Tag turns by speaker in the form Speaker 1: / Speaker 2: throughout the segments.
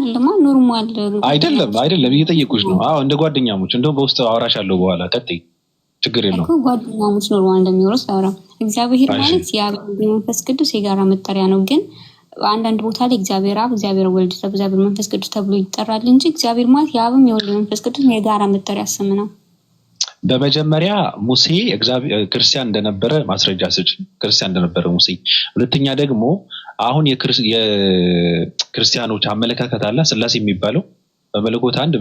Speaker 1: አይደለም ኖርማል
Speaker 2: አይደለም እየጠየቁሽ ነው። አዎ እንደ ጓደኛሞች እንደው በውስጥ አወራሻለሁ በኋላ ቀጥይ ችግር የለውም
Speaker 1: እኮ ጓደኛሞች ኖርማል እንደሚወርስ አወራ እግዚአብሔር ማለት የአብ መንፈስ ቅዱስ የጋራ መጠሪያ ነው ግን አንዳንድ ቦታ ላይ እግዚአብሔር አብ እግዚአብሔር ወልድ እግዚአብሔር መንፈስ ቅዱስ ተብሎ ይጠራል እንጂ እግዚአብሔር ማለት የአብም የወልድ መንፈስ ቅዱስ የጋራ መጠሪያ ስም ነው።
Speaker 2: በመጀመሪያ ሙሴ ክርስቲያን እንደነበረ ማስረጃ ስጭ። ክርስቲያን እንደነበረ ሙሴ። ሁለተኛ ደግሞ አሁን የክርስቲያኖች አመለካከት አለ ስላሴ የሚባለው በመለኮት አንድ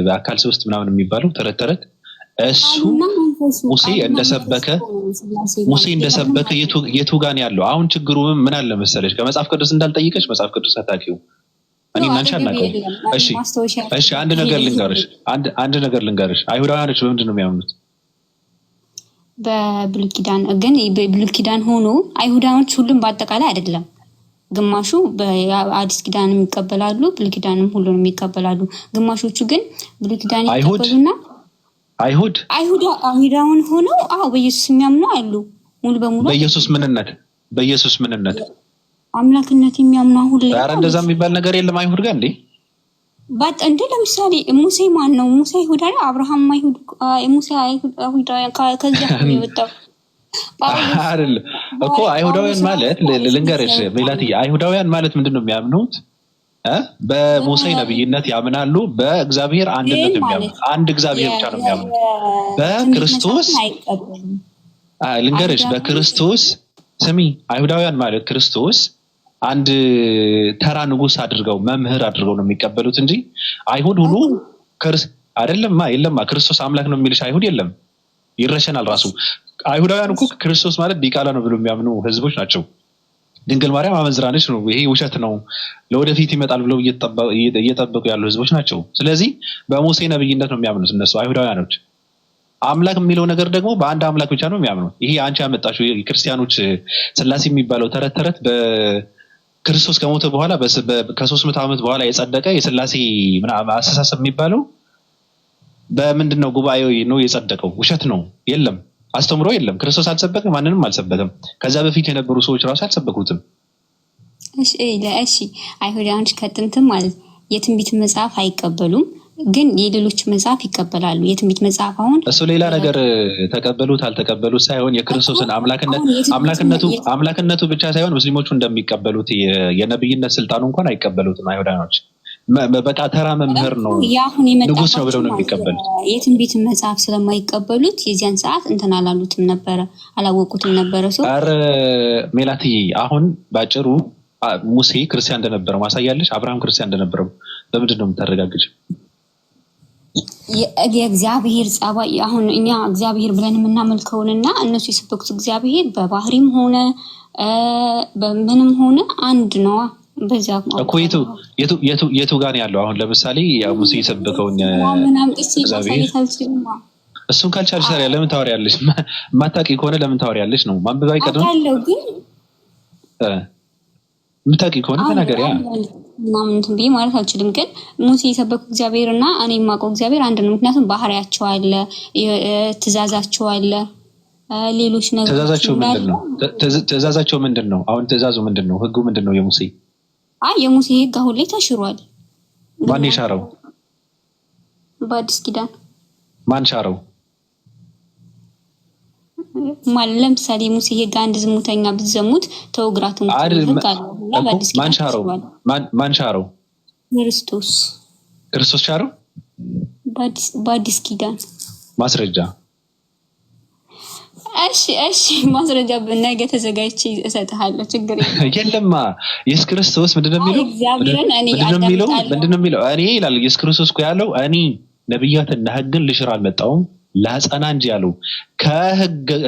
Speaker 2: በአካል ሶስት ምናምን የሚባለው ተረት እሱ ሙሴ እንደሰበከ የቱ ጋር ነው ያለው? አሁን ችግሩ ምን አለ መሰለሽ ከመጽሐፍ ቅዱስ እንዳልጠይቀሽ መጽሐፍ ቅዱስ አታውቂው እኔ እናንቺ አናውቀው። እሺ አንድ ነገር ልንገርሽ አይሁዳውያኖች በምንድን ነው የሚያምኑት?
Speaker 1: በብሉይ ኪዳን ግን በብሉይ ኪዳን ሆኖ አይሁዳውያኖች ሁሉም በአጠቃላይ አይደለም ግማሹ በአዲስ ኪዳንም ይቀበላሉ ብሉይ ኪዳንም ሁሉንም ይቀበላሉ። ግማሾቹ ግን ብሉይ ኪዳን ይቀበሉና አይሁዳውን ሆነው በኢየሱስ የሚያምኑ አሉ። ሙሉ በሙሉ
Speaker 2: በኢየሱስ ምንነት
Speaker 1: አምላክነት የሚያምኑ አሁን ላይ
Speaker 2: ኧረ እንደዛ የሚባል ነገር የለም አይሁድ ጋር
Speaker 1: እንደ ለምሳሌ ሙሴ ማን ነው? ሙሴ አይሁድ አይደል? አብርሃም አይሁድ ሙሴ አይሁድ ከዚያ ነው የወጣው
Speaker 2: አይደል እኮ አይሁዳውያን ማለት ልንገርሽ ሜላትዬ አይሁዳውያን ማለት ምንድነው የሚያምኑት? በሙሴ ነብይነት ያምናሉ። በእግዚአብሔር አንድነት የሚያምኑ አንድ እግዚአብሔር ብቻ ነው የሚያምኑ። በክርስቶስ ልንገርሽ በክርስቶስ ስሚ አይሁዳውያን ማለት ክርስቶስ አንድ ተራ ንጉስ አድርገው መምህር አድርገው ነው የሚቀበሉት እንጂ አይሁድ ሁሉ የለማ ክርስቶስ አምላክ ነው የሚልሽ አይሁድ የለም። ይረሸናል ራሱ አይሁዳውያን እኮ ክርስቶስ ማለት ዲቃላ ነው ብሎ የሚያምኑ ህዝቦች ናቸው። ድንግል ማርያም አመንዝራ ነች ነው ይሄ ውሸት ነው ለወደፊት ይመጣል ብለው እየጠበቁ ያሉ ህዝቦች ናቸው። ስለዚህ በሙሴ ነብይነት ነው የሚያምኑት እነሱ አይሁዳውያኖች። አምላክ የሚለው ነገር ደግሞ በአንድ አምላክ ብቻ ነው የሚያምኑት። ይሄ አንቺ ያመጣሽው የክርስቲያኖች ስላሴ የሚባለው ተረት ክርስቶስ ከሞተ በኋላ ከ300 ዓመት በኋላ የጸደቀ የስላሴ አስተሳሰብ የሚባለው በምንድነው ጉባኤው ነው የጸደቀው? ውሸት ነው። የለም አስተምሮ የለም። ክርስቶስ አልሰበከም፣ ማንንም አልሰበከም። ከዛ በፊት የነበሩ ሰዎች ራሱ አልሰበኩትም።
Speaker 1: እሺ አይሁዳውያኖች ከጥንትም ማለት የትንቢት መጽሐፍ አይቀበሉም፣ ግን የሌሎች መጽሐፍ ይቀበላሉ። የትንቢት መጽሐፍ አሁን
Speaker 2: እሱ ሌላ ነገር ተቀበሉት አልተቀበሉት ሳይሆን የክርስቶስን አምላክነቱ ብቻ ሳይሆን ሙስሊሞቹ እንደሚቀበሉት የነብይነት ስልጣኑ እንኳን አይቀበሉትም። አይሁዳውያኖች በቃ ተራ መምህር ነው ንጉስ ነው ብለው ነው የሚቀበሉት።
Speaker 1: የትንቢት መጽሐፍ ስለማይቀበሉት የዚያን ሰዓት እንትን አላሉትም ነበረ፣ አላወቁትም ነበረ።
Speaker 2: ኧረ ሜላትዬ አሁን ባጭሩ ሙሴ ክርስቲያን እንደነበረ ማሳያለሽ። አብርሃም ክርስቲያን እንደነበረ በምንድን ነው የምታረጋግጭ?
Speaker 1: የእግዚአብሔር ጸባይ አሁን እኛ እግዚአብሔር ብለን የምናመልከውንና እነሱ የሰበኩት እግዚአብሔር በባህሪም ሆነ በምንም ሆነ አንድ ነው። በዛ
Speaker 2: እኮ የቱ ጋር ያለው? አሁን ለምሳሌ ሙሴ የሰበከውን እግዚአብሔር እሱን ካልቻልሽ ታዲያ ለምን ታወሪያለሽ? ማታውቂ ከሆነ ለምን ታወሪያለሽ ነው? ማንበብ አይቀድም? ምታውቂ ከሆነ ተናገሪያ።
Speaker 1: ምናምን ብዬ ማለት አልችልም፣ ግን ሙሴ የሰበኩ እግዚአብሔር እና እኔ የማውቀው እግዚአብሔር አንድ ነው። ምክንያቱም ባህሪያቸው አለ፣ ትእዛዛቸው አለ፣ ሌሎች ነገሮች
Speaker 2: ትእዛዛቸው ምንድን ነው? አሁን ትእዛዙ ምንድን ነው? ህጉ ምንድን ነው? የሙሴ
Speaker 1: ህግ አሁን ላይ ተሽሯል።
Speaker 2: ማን የሻረው?
Speaker 1: በአዲስ ኪዳን
Speaker 2: ማን ሻረው?
Speaker 1: ማለት ለምሳሌ ሙሴ ህግ አንድ ዝሙተኛ ብትዘሙት ተወግራት
Speaker 2: ማን ሻረው? ክርስቶስ ሻረው
Speaker 1: በአዲስ ኪዳን
Speaker 2: ማስረጃ።
Speaker 1: እሺ ማስረጃ ነገ ተዘጋጅቼ እሰጥሃለሁ። ችግር
Speaker 2: የለማ። ኢየሱስ ክርስቶስ ምንድነው የሚለው? እኔ ይላል ኢየሱስ ክርስቶስ እኮ ያለው እኔ ነብያትና ህግን ልሽር አልመጣሁም ላጸና እንጂ ያለው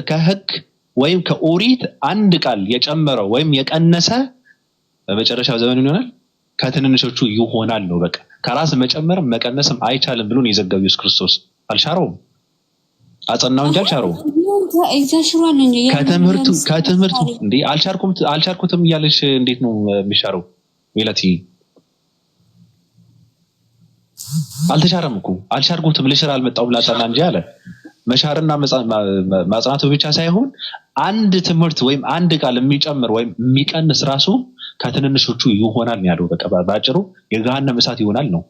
Speaker 2: ከህግ ወይም ከኦሪት አንድ ቃል የጨመረው ወይም የቀነሰ በመጨረሻው ዘመን ይሆናል ከትንንሾቹ ይሆናል ነው። በቃ ከራስ መጨመር መቀነስም አይቻልም ብሎ ነው የዘጋው ኢየሱስ ክርስቶስ። አልሻረውም፣ አጸናው እንጂ አልሻረውም። ከትምህርቱ እንዴ አልሻርኩትም እያለሽ እንዴት ነው የሚሻረው? ሜላቲ አልተሻረም እኮ አልሻርኩትም፣ ልሽር አልመጣሁም ላጸና እንጂ አለ። መሻርና ማጽናቱ ብቻ ሳይሆን አንድ ትምህርት ወይም አንድ ቃል የሚጨምር ወይም የሚቀንስ ራሱ ከትንንሾቹ ይሆናል ነው ያለው። በቃ ባጭሩ የገሃነም እሳት ይሆናል ነው።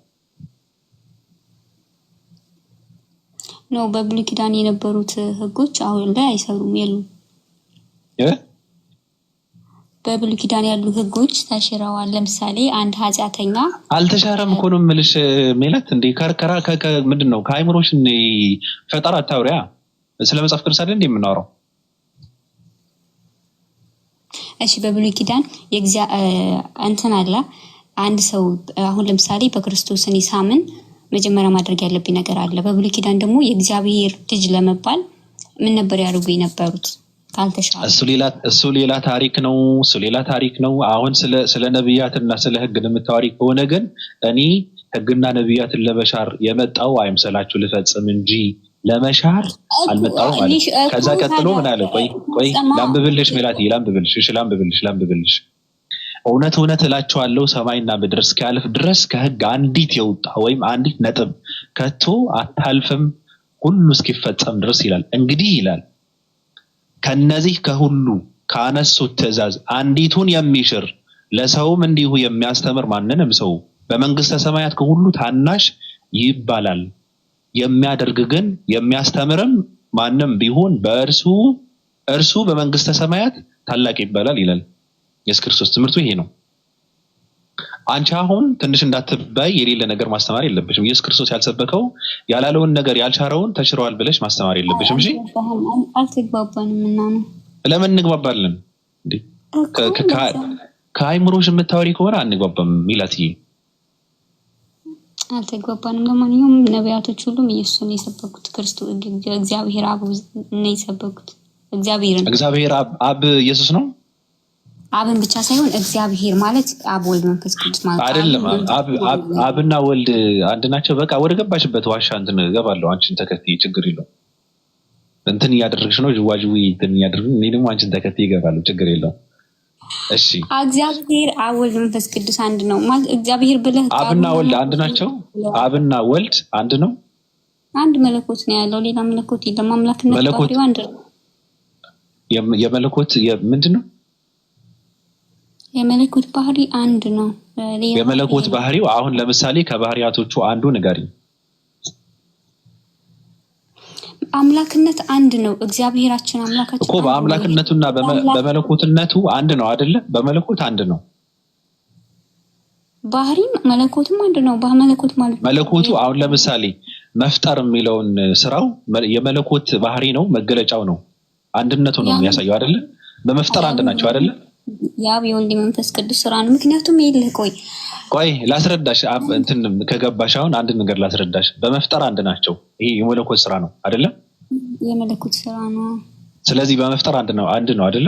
Speaker 1: ነው በብሉይ ኪዳን የነበሩት ህጎች አሁን ላይ አይሰሩም የሉም። በብሉይ ኪዳን ያሉ ህጎች ተሽረዋል። ለምሳሌ አንድ ኃጢአተኛ
Speaker 2: አልተሻረም እኮ ነው የምልሽ ሜላት። እንዴ ከርከራ ምንድነው ከአይምሮሽ ፈጠራ አታውሪያ። ስለ መጽሐፍ ቅዱስ አይደል እንዴ የምናወራው?
Speaker 1: እሺ በብሉይ ኪዳን እንትን አለ። አንድ ሰው አሁን ለምሳሌ በክርስቶስ እኔ ሳምን መጀመሪያ ማድረግ ያለብኝ ነገር አለ። በብሉይ ኪዳን ደግሞ የእግዚአብሔር ልጅ ለመባል ምን ነበር ያደርጉ የነበሩት? ካልተሻለ
Speaker 2: እሱ ሌላ ታሪክ ነው። እሱ ሌላ ታሪክ ነው። አሁን ስለ ነብያትና ስለ ህግ የምታወሪ ከሆነ ግን እኔ ህግና ነብያትን ለመሻር የመጣው አይምሰላችሁ ልፈጽም እንጂ ለመሻር አልመጣው ማለት። ከዛ ቀጥሎ ምን አለ? ቆይ ላንብብልሽ ሜላት፣ ላንብብልሽ። እውነት እላችኋለሁ ሰማይና ምድር እስኪያልፍ ድረስ ከህግ አንዲት የወጣ ወይም አንዲት ነጥብ ከቶ አታልፍም ሁሉ እስኪፈጸም ድረስ ይላል። እንግዲህ ይላል ከነዚህ ከሁሉ ካነሱት ትእዛዝ አንዲቱን የሚሽር ለሰውም እንዲሁ የሚያስተምር ማንንም ሰው በመንግስተ ሰማያት ከሁሉ ታናሽ ይባላል። የሚያደርግ ግን የሚያስተምርም ማንም ቢሆን እርሱ በመንግስተ ሰማያት ታላቅ ይባላል ይላል። ኢየሱስ ክርስቶስ ትምህርቱ ይሄ ነው። አንቺ አሁን ትንሽ እንዳትባይ የሌለ ነገር ማስተማር የለብሽም። ኢየሱስ ክርስቶስ ያልሰበከው ያላለውን ነገር ያልሻረውን ተሽረዋል ብለሽ ማስተማር የለብሽም። እሺ
Speaker 1: አልተግባባንም እና ነው።
Speaker 2: ለምን እንግባባለን እንዴ? ከአይምሮሽ የምታወሪ ከሆነ አንግባባም ሚላትዬ።
Speaker 1: አልተግባባንም። ለማንኛውም ነቢያቶች ሁሉም ኢየሱስን የሰበኩት ክርስቶስ እግዚአብሔር አብ ነው የሰበኩት። እግዚአብሔር
Speaker 2: አብ ኢየሱስ ነው።
Speaker 1: አብን ብቻ ሳይሆን እግዚአብሔር ማለት አብ ወልድ መንፈስ ቅዱስ ማለት
Speaker 2: አይደለም። አብና ወልድ አንድ ናቸው። በቃ ወደ ገባሽበት ዋሻ እንትን እገባለሁ። አንቺን ተከትዬ ችግር የለውም። እንትን እያደረግሽ ነው ጅዋጅዊ እንትን እያደረግሽ፣ እኔ ደግሞ አንቺን ተከትዬ እገባለሁ። ችግር የለውም። እሺ
Speaker 1: እግዚአብሔር አብ ወልድ መንፈስ ቅዱስ አንድ ነው ማለት እግዚአብሔር ብለህ
Speaker 2: አብና ወልድ አንድ ናቸው። አብና ወልድ አንድ ነው።
Speaker 1: አንድ መለኮት ነው ያለው፣ ሌላ መለኮት የለም። አምላክነት ባህሪው አንድ ነው።
Speaker 2: የመለኮት ምንድን ነው?
Speaker 1: የመለኮት ባህሪ አንድ ነው።
Speaker 2: የመለኮት ባህሪው አሁን ለምሳሌ ከባህሪያቶቹ አንዱ ንገሪኝ።
Speaker 1: አምላክነት አንድ ነው። እግዚአብሔራችን አምላካችን
Speaker 2: እኮ በአምላክነቱና በመለኮትነቱ አንድ ነው አይደለ? በመለኮት አንድ ነው።
Speaker 1: ባህሪ መለኮትም አንድ ነው። በመለኮት ማለት
Speaker 2: መለኮቱ አሁን ለምሳሌ መፍጠር የሚለውን ስራው የመለኮት ባህሪ ነው፣ መገለጫው ነው። አንድነቱ ነው የሚያሳየው አይደለ? በመፍጠር አንድ ናቸው አይደለ?
Speaker 1: የአብ የወልድ መንፈስ ቅዱስ ስራ ነው። ምክንያቱም ይልህ
Speaker 2: ቆይ ላስረዳሽ። እንትን ከገባሽ አሁን አንድ ነገር ላስረዳሽ። በመፍጠር አንድ ናቸው። ይሄ የመለኮት ስራ ነው አይደለ?
Speaker 1: የመለኮት ስራ ነው።
Speaker 2: ስለዚህ በመፍጠር አንድ ነው አይደለ?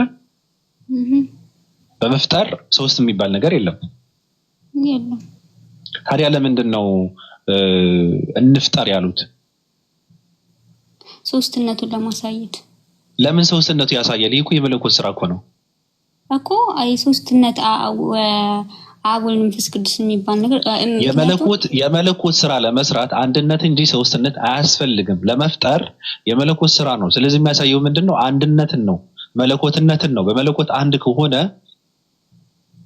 Speaker 2: በመፍጠር ሶስት የሚባል ነገር የለም። ታዲያ ለምንድን ነው እንፍጠር ያሉት?
Speaker 1: ሶስትነቱን ለማሳየት።
Speaker 2: ለምን ሶስትነቱ ያሳያል? ይሄ እኮ የመለኮት ስራ እኮ ነው
Speaker 1: እኮ ሶስትነት አብ ወልድ መንፈስ ቅዱስ የሚባል ነገር
Speaker 2: የመለኮት ስራ ለመስራት አንድነት እንጂ ሶስትነት አያስፈልግም። ለመፍጠር የመለኮት ስራ ነው። ስለዚህ የሚያሳየው ምንድነው? አንድነትን ነው፣ መለኮትነትን ነው። በመለኮት አንድ ከሆነ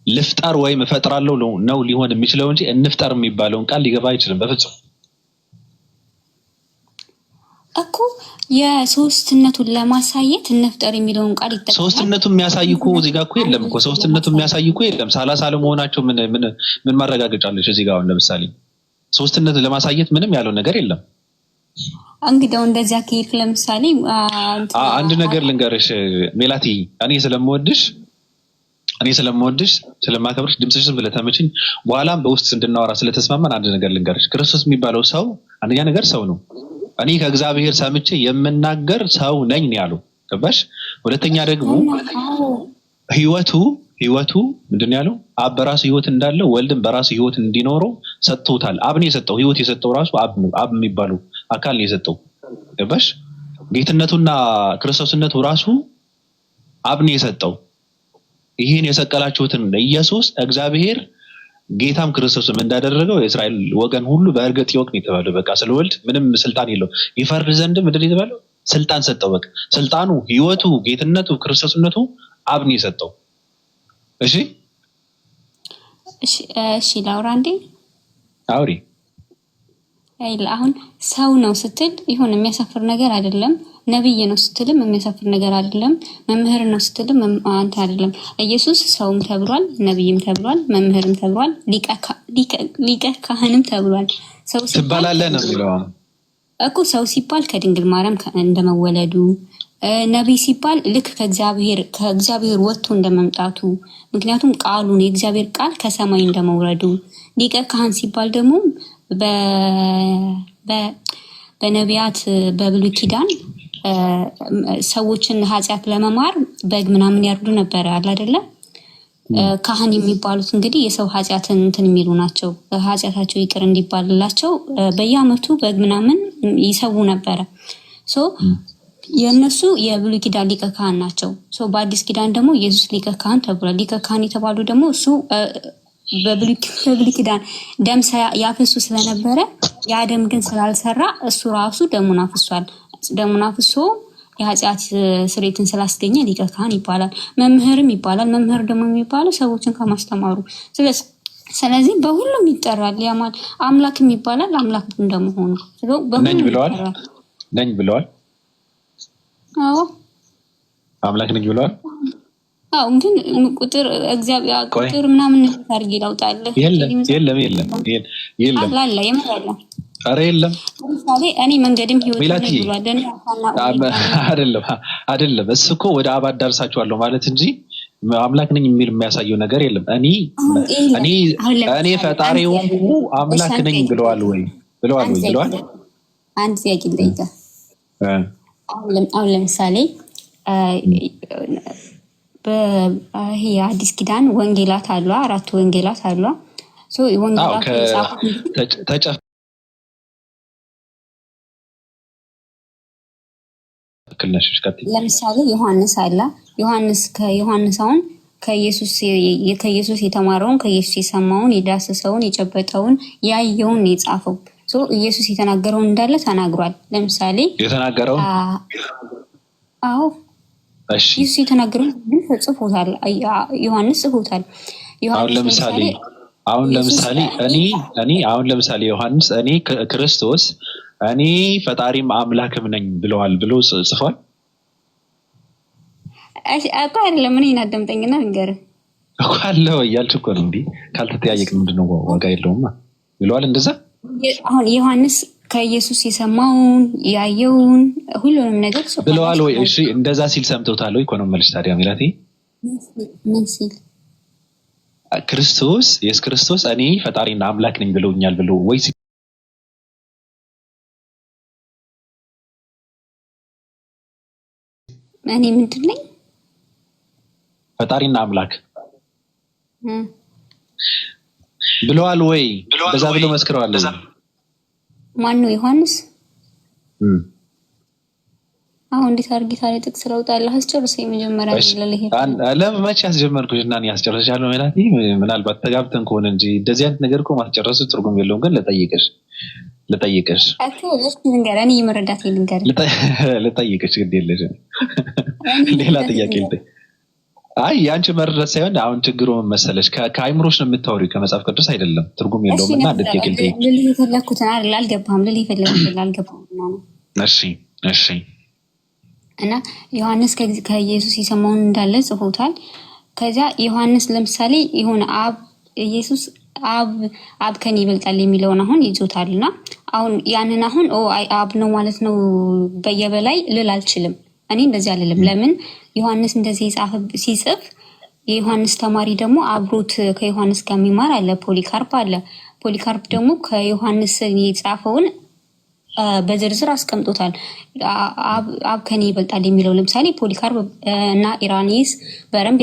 Speaker 2: ልፍጠር ወይም እፈጥራለሁ ነው ሊሆን የሚችለው እንጂ እንፍጠር የሚባለውን ቃል ሊገባ አይችልም በፍጹም
Speaker 1: እኮ የሶስትነቱን ለማሳየት እንፍጠር የሚለውን ቃል ይጠቀማል።
Speaker 2: ሶስትነቱን የሚያሳይ እኮ እዚህ ጋር እኮ የለም እኮ። ሶስትነቱን የሚያሳይ እኮ የለም። ሳላሳለ መሆናቸው ምን ማረጋገጫለች? እዚህ ጋር አሁን ለምሳሌ ሶስትነት ለማሳየት ምንም ያለው ነገር የለም።
Speaker 1: እንግዲህ እንደዚያ ከሄድክ ለምሳሌ
Speaker 2: አንድ ነገር ልንገርሽ ሜላቲ፣ እኔ ስለምወድሽ ስለማከብርሽ ድምፅሽ ዝም ብለህ ተመችኝ። በኋላም በውስጥ እንድናወራ ስለተስማማን አንድ ነገር ልንገርሽ። ክርስቶስ የሚባለው ሰው አንደኛ ነገር ሰው ነው። እኔ ከእግዚአብሔር ሰምቼ የምናገር ሰው ነኝ ነው ያለው። ገባሽ? ሁለተኛ ደግሞ ህይወቱ ምንድነው ያለው? አብ በራሱ ህይወት እንዳለው ወልድም በራሱ ህይወት እንዲኖረው ሰጥቶታል። አብ ነው የሰጠው። ህይወት የሰጠው ራሱ አብ ነው። አብ የሚባለው አካል ነው የሰጠው። ገባሽ? ጌትነቱና ክርስቶስነቱ ራሱ አብ ነው የሰጠው። ይህን የሰቀላችሁትን ኢየሱስ እግዚአብሔር ጌታም ክርስቶስም እንዳደረገው የእስራኤል ወገን ሁሉ በእርግጥ ይወቅ ነው የተባለው። በቃ ስለወልድ ምንም ስልጣን የለው። ይፈርድ ዘንድ ምንድን ነው የተባለው? ስልጣን ሰጠው። በቃ ስልጣኑ፣ ህይወቱ፣ ጌትነቱ፣ ክርስቶስነቱ አብ ነው የሰጠው። እሺ
Speaker 1: እሺ ላውራ እንዴ?
Speaker 2: አውሪ።
Speaker 1: አሁን ሰው ነው ስትል ይሁን የሚያሳፍር ነገር አይደለም። ነብይ ነው ስትልም የሚያሳፍር ነገር አይደለም። መምህር ነው ስትልም አንተ አይደለም። ኢየሱስ ሰውም ተብሏል፣ ነብይም ተብሏል፣ መምህርም ተብሏል፣ ሊቀ ካህንም ተብሏል። ሰው
Speaker 2: ትባላለህ ነው የሚለው
Speaker 1: እኮ። ሰው ሲባል ከድንግል ማርያም እንደመወለዱ፣ ነቢይ ሲባል ልክ ከእግዚአብሔር ወጥቶ እንደመምጣቱ፣ ምክንያቱም ቃሉን የእግዚአብሔር ቃል ከሰማይ እንደመውረዱ። ሊቀ ካህን ሲባል ደግሞ በነቢያት በብሉይ ኪዳን ሰዎችን ኃጢአት ለመማር በግ ምናምን ያርዱ ነበረ አለ አይደለ? ካህን የሚባሉት እንግዲህ የሰው ኃጢአትን እንትን የሚሉ ናቸው። ኃጢአታቸው ይቅር እንዲባልላቸው በየዓመቱ በግ ምናምን ይሰዉ ነበረ። የእነሱ የብሉይ ኪዳን ሊቀ ካህን ናቸው። በአዲስ ኪዳን ደግሞ ኢየሱስ ሊቀ ካህን ተብሏል። ሊቀ ካህን የተባሉ ደግሞ እሱ በብሉይ ኪዳን ደም ያፈሱ ስለነበረ ያ ደም ግን ስላልሰራ እሱ ራሱ ደሙን አፍሷል። ደሙን አፍሶ የኃጢአት ስርየትን ስላስገኘ ሊቀ ካህን ይባላል። መምህርም ይባላል። መምህር ደግሞ የሚባለው ሰዎችን ከማስተማሩ ስለዚህ በሁሉም ይጠራል። ያማል አምላክም ይባላል። አምላክ እንደመሆኑ
Speaker 2: ነኝ ብለዋል።
Speaker 1: አዎ
Speaker 2: አምላክ ነኝ ብለዋል።
Speaker 1: አዎ ግን ቁጥር ምናምን ታርጊ ላውጣለህ።
Speaker 2: የለም
Speaker 1: አላላ የማያለ
Speaker 2: ኧረ የለም።
Speaker 1: ለምሳሌ እኔ መንገድም ህይወት ነው ብሏል።
Speaker 2: አይደለም እሱ እኮ ወደ አብ አዳርሳችኋለሁ ማለት እንጂ አምላክ ነኝ የሚል የሚያሳየው ነገር የለም። እኔ ፈጣሪው አምላክ ነኝ ብለዋል ወይ?
Speaker 1: አንድ ጥያቄ ልጠይቅህ። አሁን ለምሳሌ ይሄ የአዲስ ኪዳን ወንጌላት አሉ፣ 4 ወንጌላት አሉ። ወንጌላት ለምሳሌ ዮሐንስ አለ። ከዮሐንስ አሁን ከኢየሱስ የተማረውን፣ ከኢየሱስ የሰማውን፣ የዳሰሰውን፣ የጨበጠውን፣ ያየውን የጻፈው ኢየሱስ የተናገረውን እንዳለ ተናግሯል። ለምሳሌ
Speaker 2: የተናገረውን
Speaker 1: ኢየሱስ የተናገረውን ጽፎታል። ዮሐንስ ጽፎታል።
Speaker 2: አሁን ለምሳሌ ዮሐንስ እኔ ክርስቶስ እኔ ፈጣሪም አምላክም ነኝ ብለዋል ብሎ ጽፏል
Speaker 1: እኮ አይደለም። እኔን አዳምጠኝና ንገርህ
Speaker 2: እኮ አለው እያልሽ እኮ ነው። እንዲህ ካልተጠያየቅን ምንድነው ዋጋ የለውማ ብለዋል። እንደዛ
Speaker 1: አሁን ዮሐንስ ከኢየሱስ የሰማውን ያየውን ሁሉንም ነገር
Speaker 2: ብለዋል ወይ? እሺ እንደዛ ሲል ሰምተውታል ወይ? ኢኮኖሚ መልስ ታዲያ ሚላቴ
Speaker 1: ምን ሲል
Speaker 2: ኢየሱስ ክርስቶስ እኔ ፈጣሪና አምላክ ነኝ ብለውኛል ብሎ ወይ
Speaker 1: እኔ ምንድን ነኝ?
Speaker 2: ፈጣሪና አምላክ ብለዋል ወይ? እንደዛ ብሎ መስክረዋል።
Speaker 1: ማን ነው? ዮሐንስ። አሁን እንዴት አድርጊ ታዲያ ጥቅስ ለውጣለህ? አስጨርሰኝ መጀመሪያ
Speaker 2: ለመቼ አስጀመርኩሽ እና እኔ አስጨርሻለሁ ማለት ምናልባት ተጋብተን ከሆነ እንጂ እንደዚህ አይነት ነገር እኮ ማስጨረሱ ትርጉም የለውም። ግን ልጠይቅሽ
Speaker 1: እኔ የመረዳት
Speaker 2: ልጠይቅሽ ግድ የለሽም። ሌላ ጥያቄ አይ የአንቺ መረዳት ሳይሆን አሁን ችግሩ ምን መሰለሽ፣ ከአይምሮሽ ነው የምታወሪው ከመጽሐፍ ቅዱስ አይደለም። ትርጉም የለውም እና
Speaker 1: ልልህ የፈለግኩትን አልገባህም። ልልህ የፈለግኩትን አልገባህም።
Speaker 2: እሺ
Speaker 1: እና ዮሐንስ ከኢየሱስ የሰማውን እንዳለ ጽፎታል። ከዚያ ዮሐንስ ለምሳሌ የሆነ ኢየሱስ አብ ከኔ ይበልጣል የሚለውን አሁን ይዞታል። እና አሁን ያንን አሁን አብ ነው ማለት ነው በየበላይ ልል አልችልም። እኔ እንደዚህ አልልም። ለምን ዮሐንስ እንደዚህ ሲጽፍ የዮሐንስ ተማሪ ደግሞ አብሮት ከዮሐንስ ጋር የሚማር አለ፣ ፖሊካርፕ አለ። ፖሊካርፕ ደግሞ ከዮሐንስ የጻፈውን በዝርዝር አስቀምጦታል። አብ ከኔ ይበልጣል የሚለው ለምሳሌ ፖሊካርፕ እና ኢራኒስ በረንብ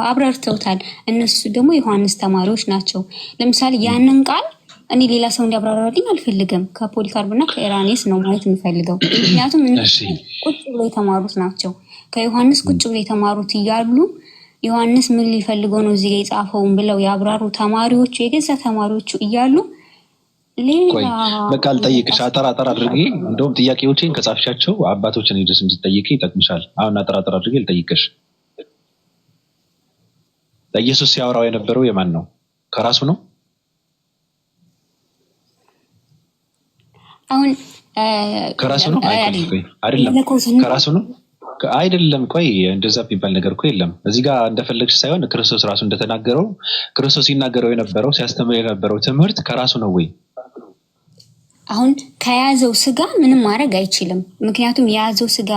Speaker 1: አብራርተውታል። እነሱ ደግሞ የዮሐንስ ተማሪዎች ናቸው። ለምሳሌ ያንን ቃል እኔ ሌላ ሰው እንዲያብራራልኝ አልፈልግም። ከፖሊካርፕ እና ከኢራኒስ ነው ማለት የምፈልገው። ምክንያቱም እነሱ ቁጭ ብሎ የተማሩት ናቸው። ከዮሐንስ ቁጭ ብሎ የተማሩት እያሉ ዮሐንስ ምን ሊፈልገው ነው እዚህ የጻፈውን ብለው ያብራሩ ተማሪዎቹ የገዛ ተማሪዎቹ እያሉ
Speaker 2: በቃ ልጠይቅሽ አጠራጠር አድርጌ እንደውም ጥያቄዎችን ከጻፍሻቸው አባቶችን ሄደሽ እንድትጠይቂ ይጠቅምሻል። አሁን አጠራጠር አድርጌ ልጠይቅሽ ለኢየሱስ ሲያወራው የነበረው የማን ነው? ከራሱ ነው?
Speaker 1: አሁን
Speaker 2: ከራሱ ነው አይደለም? ከራሱ ነው አይደለም? ቆይ እንደዛ የሚባል ነገር እኮ የለም እዚህ ጋር እንደፈለግሽ ሳይሆን ክርስቶስ ራሱ እንደተናገረው ክርስቶስ ሲናገረው የነበረው ሲያስተምር የነበረው ትምህርት ከራሱ ነው ወይ?
Speaker 1: አሁን ከያዘው ስጋ ምንም ማድረግ አይችልም። ምክንያቱም የያዘው ስጋ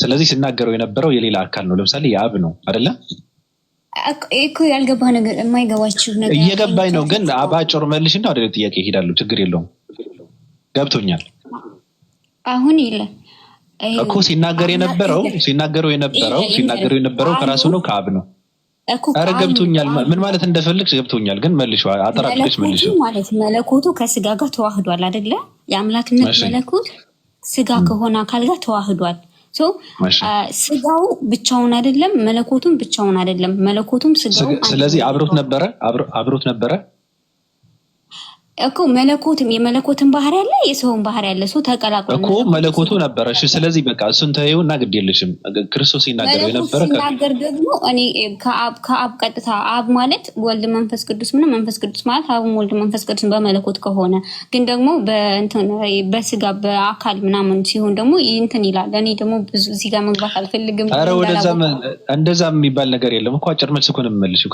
Speaker 2: ስለዚህ ሲናገረው የነበረው የሌላ አካል ነው። ለምሳሌ የአብ ነው አይደለ?
Speaker 1: እኮ ያልገባ ነገር የማይገባችሁ ነገር
Speaker 2: እየገባኝ ነው። ግን አባጭር መልሽና ወደ ጥያቄ እሄዳለሁ። ችግር የለውም ገብቶኛል።
Speaker 1: አሁን
Speaker 2: እኮ ሲናገረው የነበረው ከራሱ ነው ከአብ ነው? አረ ገብቶኛል። ምን ማለት እንደፈልግሽ ገብቶኛል። ግን መልሽ አጠራቅሽ መልሽ
Speaker 1: ማለት መለኮቱ ከስጋ ጋር ተዋህዷል አይደለ? የአምላክነት መለኮት ስጋ ከሆነ አካል ጋር ተዋህዷል። ስጋው ብቻውን አይደለም፣ መለኮቱም ብቻውን አይደለም። መለኮቱም ስጋው
Speaker 2: ስለዚህ አብሮት ነበረ
Speaker 1: እኮ መለኮትም የመለኮትን ባህሪ ያለ የሰውን ባህሪ ያለ ሰው ተቀላቅሎ
Speaker 2: እኮ መለኮቱ ነበረ። እሺ ስለዚህ በቃ እሱን ተይውና ግድ የለሽም። ክርስቶስ ሲናገር የነበረ
Speaker 1: ሲናገር ደግሞ እኔ ከአብ ቀጥታ አብ ማለት ወልድ መንፈስ ቅዱስ ምን መንፈስ ቅዱስ ማለት አብ ወልድ መንፈስ ቅዱስ በመለኮት ከሆነ ግን ደግሞ በስጋ በአካል ምናምን ሲሆን ደግሞ እንትን ይላል። እኔ ደግሞ ብዙ እዚህ ጋር መግባት አልፈልግም።
Speaker 2: ኧረ እንደዛ የሚባል ነገር የለም እኮ አጭር መልስ እኮ ነው የምመልሽው።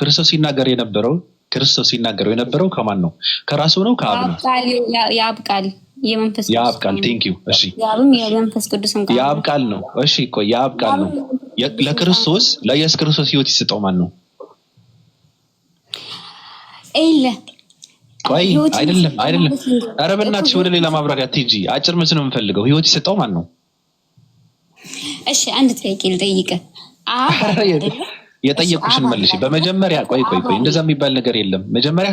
Speaker 2: ክርስቶስ ሲናገር የነበረው ከማን ነው? ከራሱ ነው ከአብ ነው?
Speaker 1: የአብ ቃል
Speaker 2: የአብ ቃል ቴንክ ዩ። እሺ
Speaker 1: የመንፈስ ቅዱስም ቃል
Speaker 2: የአብ ቃል ነው። እሺ ቆይ የአብ ቃል ነው። ለኢየሱስ ክርስቶስ ህይወት ይሰጠው ማን ነው? ቆይ አይደለም። ኧረ በእናትሽ ወደ ሌላ ማብራሪያ አትሂጂ። አጭር መልስ ነው የምፈልገው። ህይወት ይሰጠው ማን ነው?
Speaker 1: እሺ አንድ ጥያቄ ልጠይቅህ።
Speaker 2: የጠየቁሽን መልሽ። በመጀመሪያ ቆይ እንደዛ የሚባል ነገር የለም። መጀመሪያ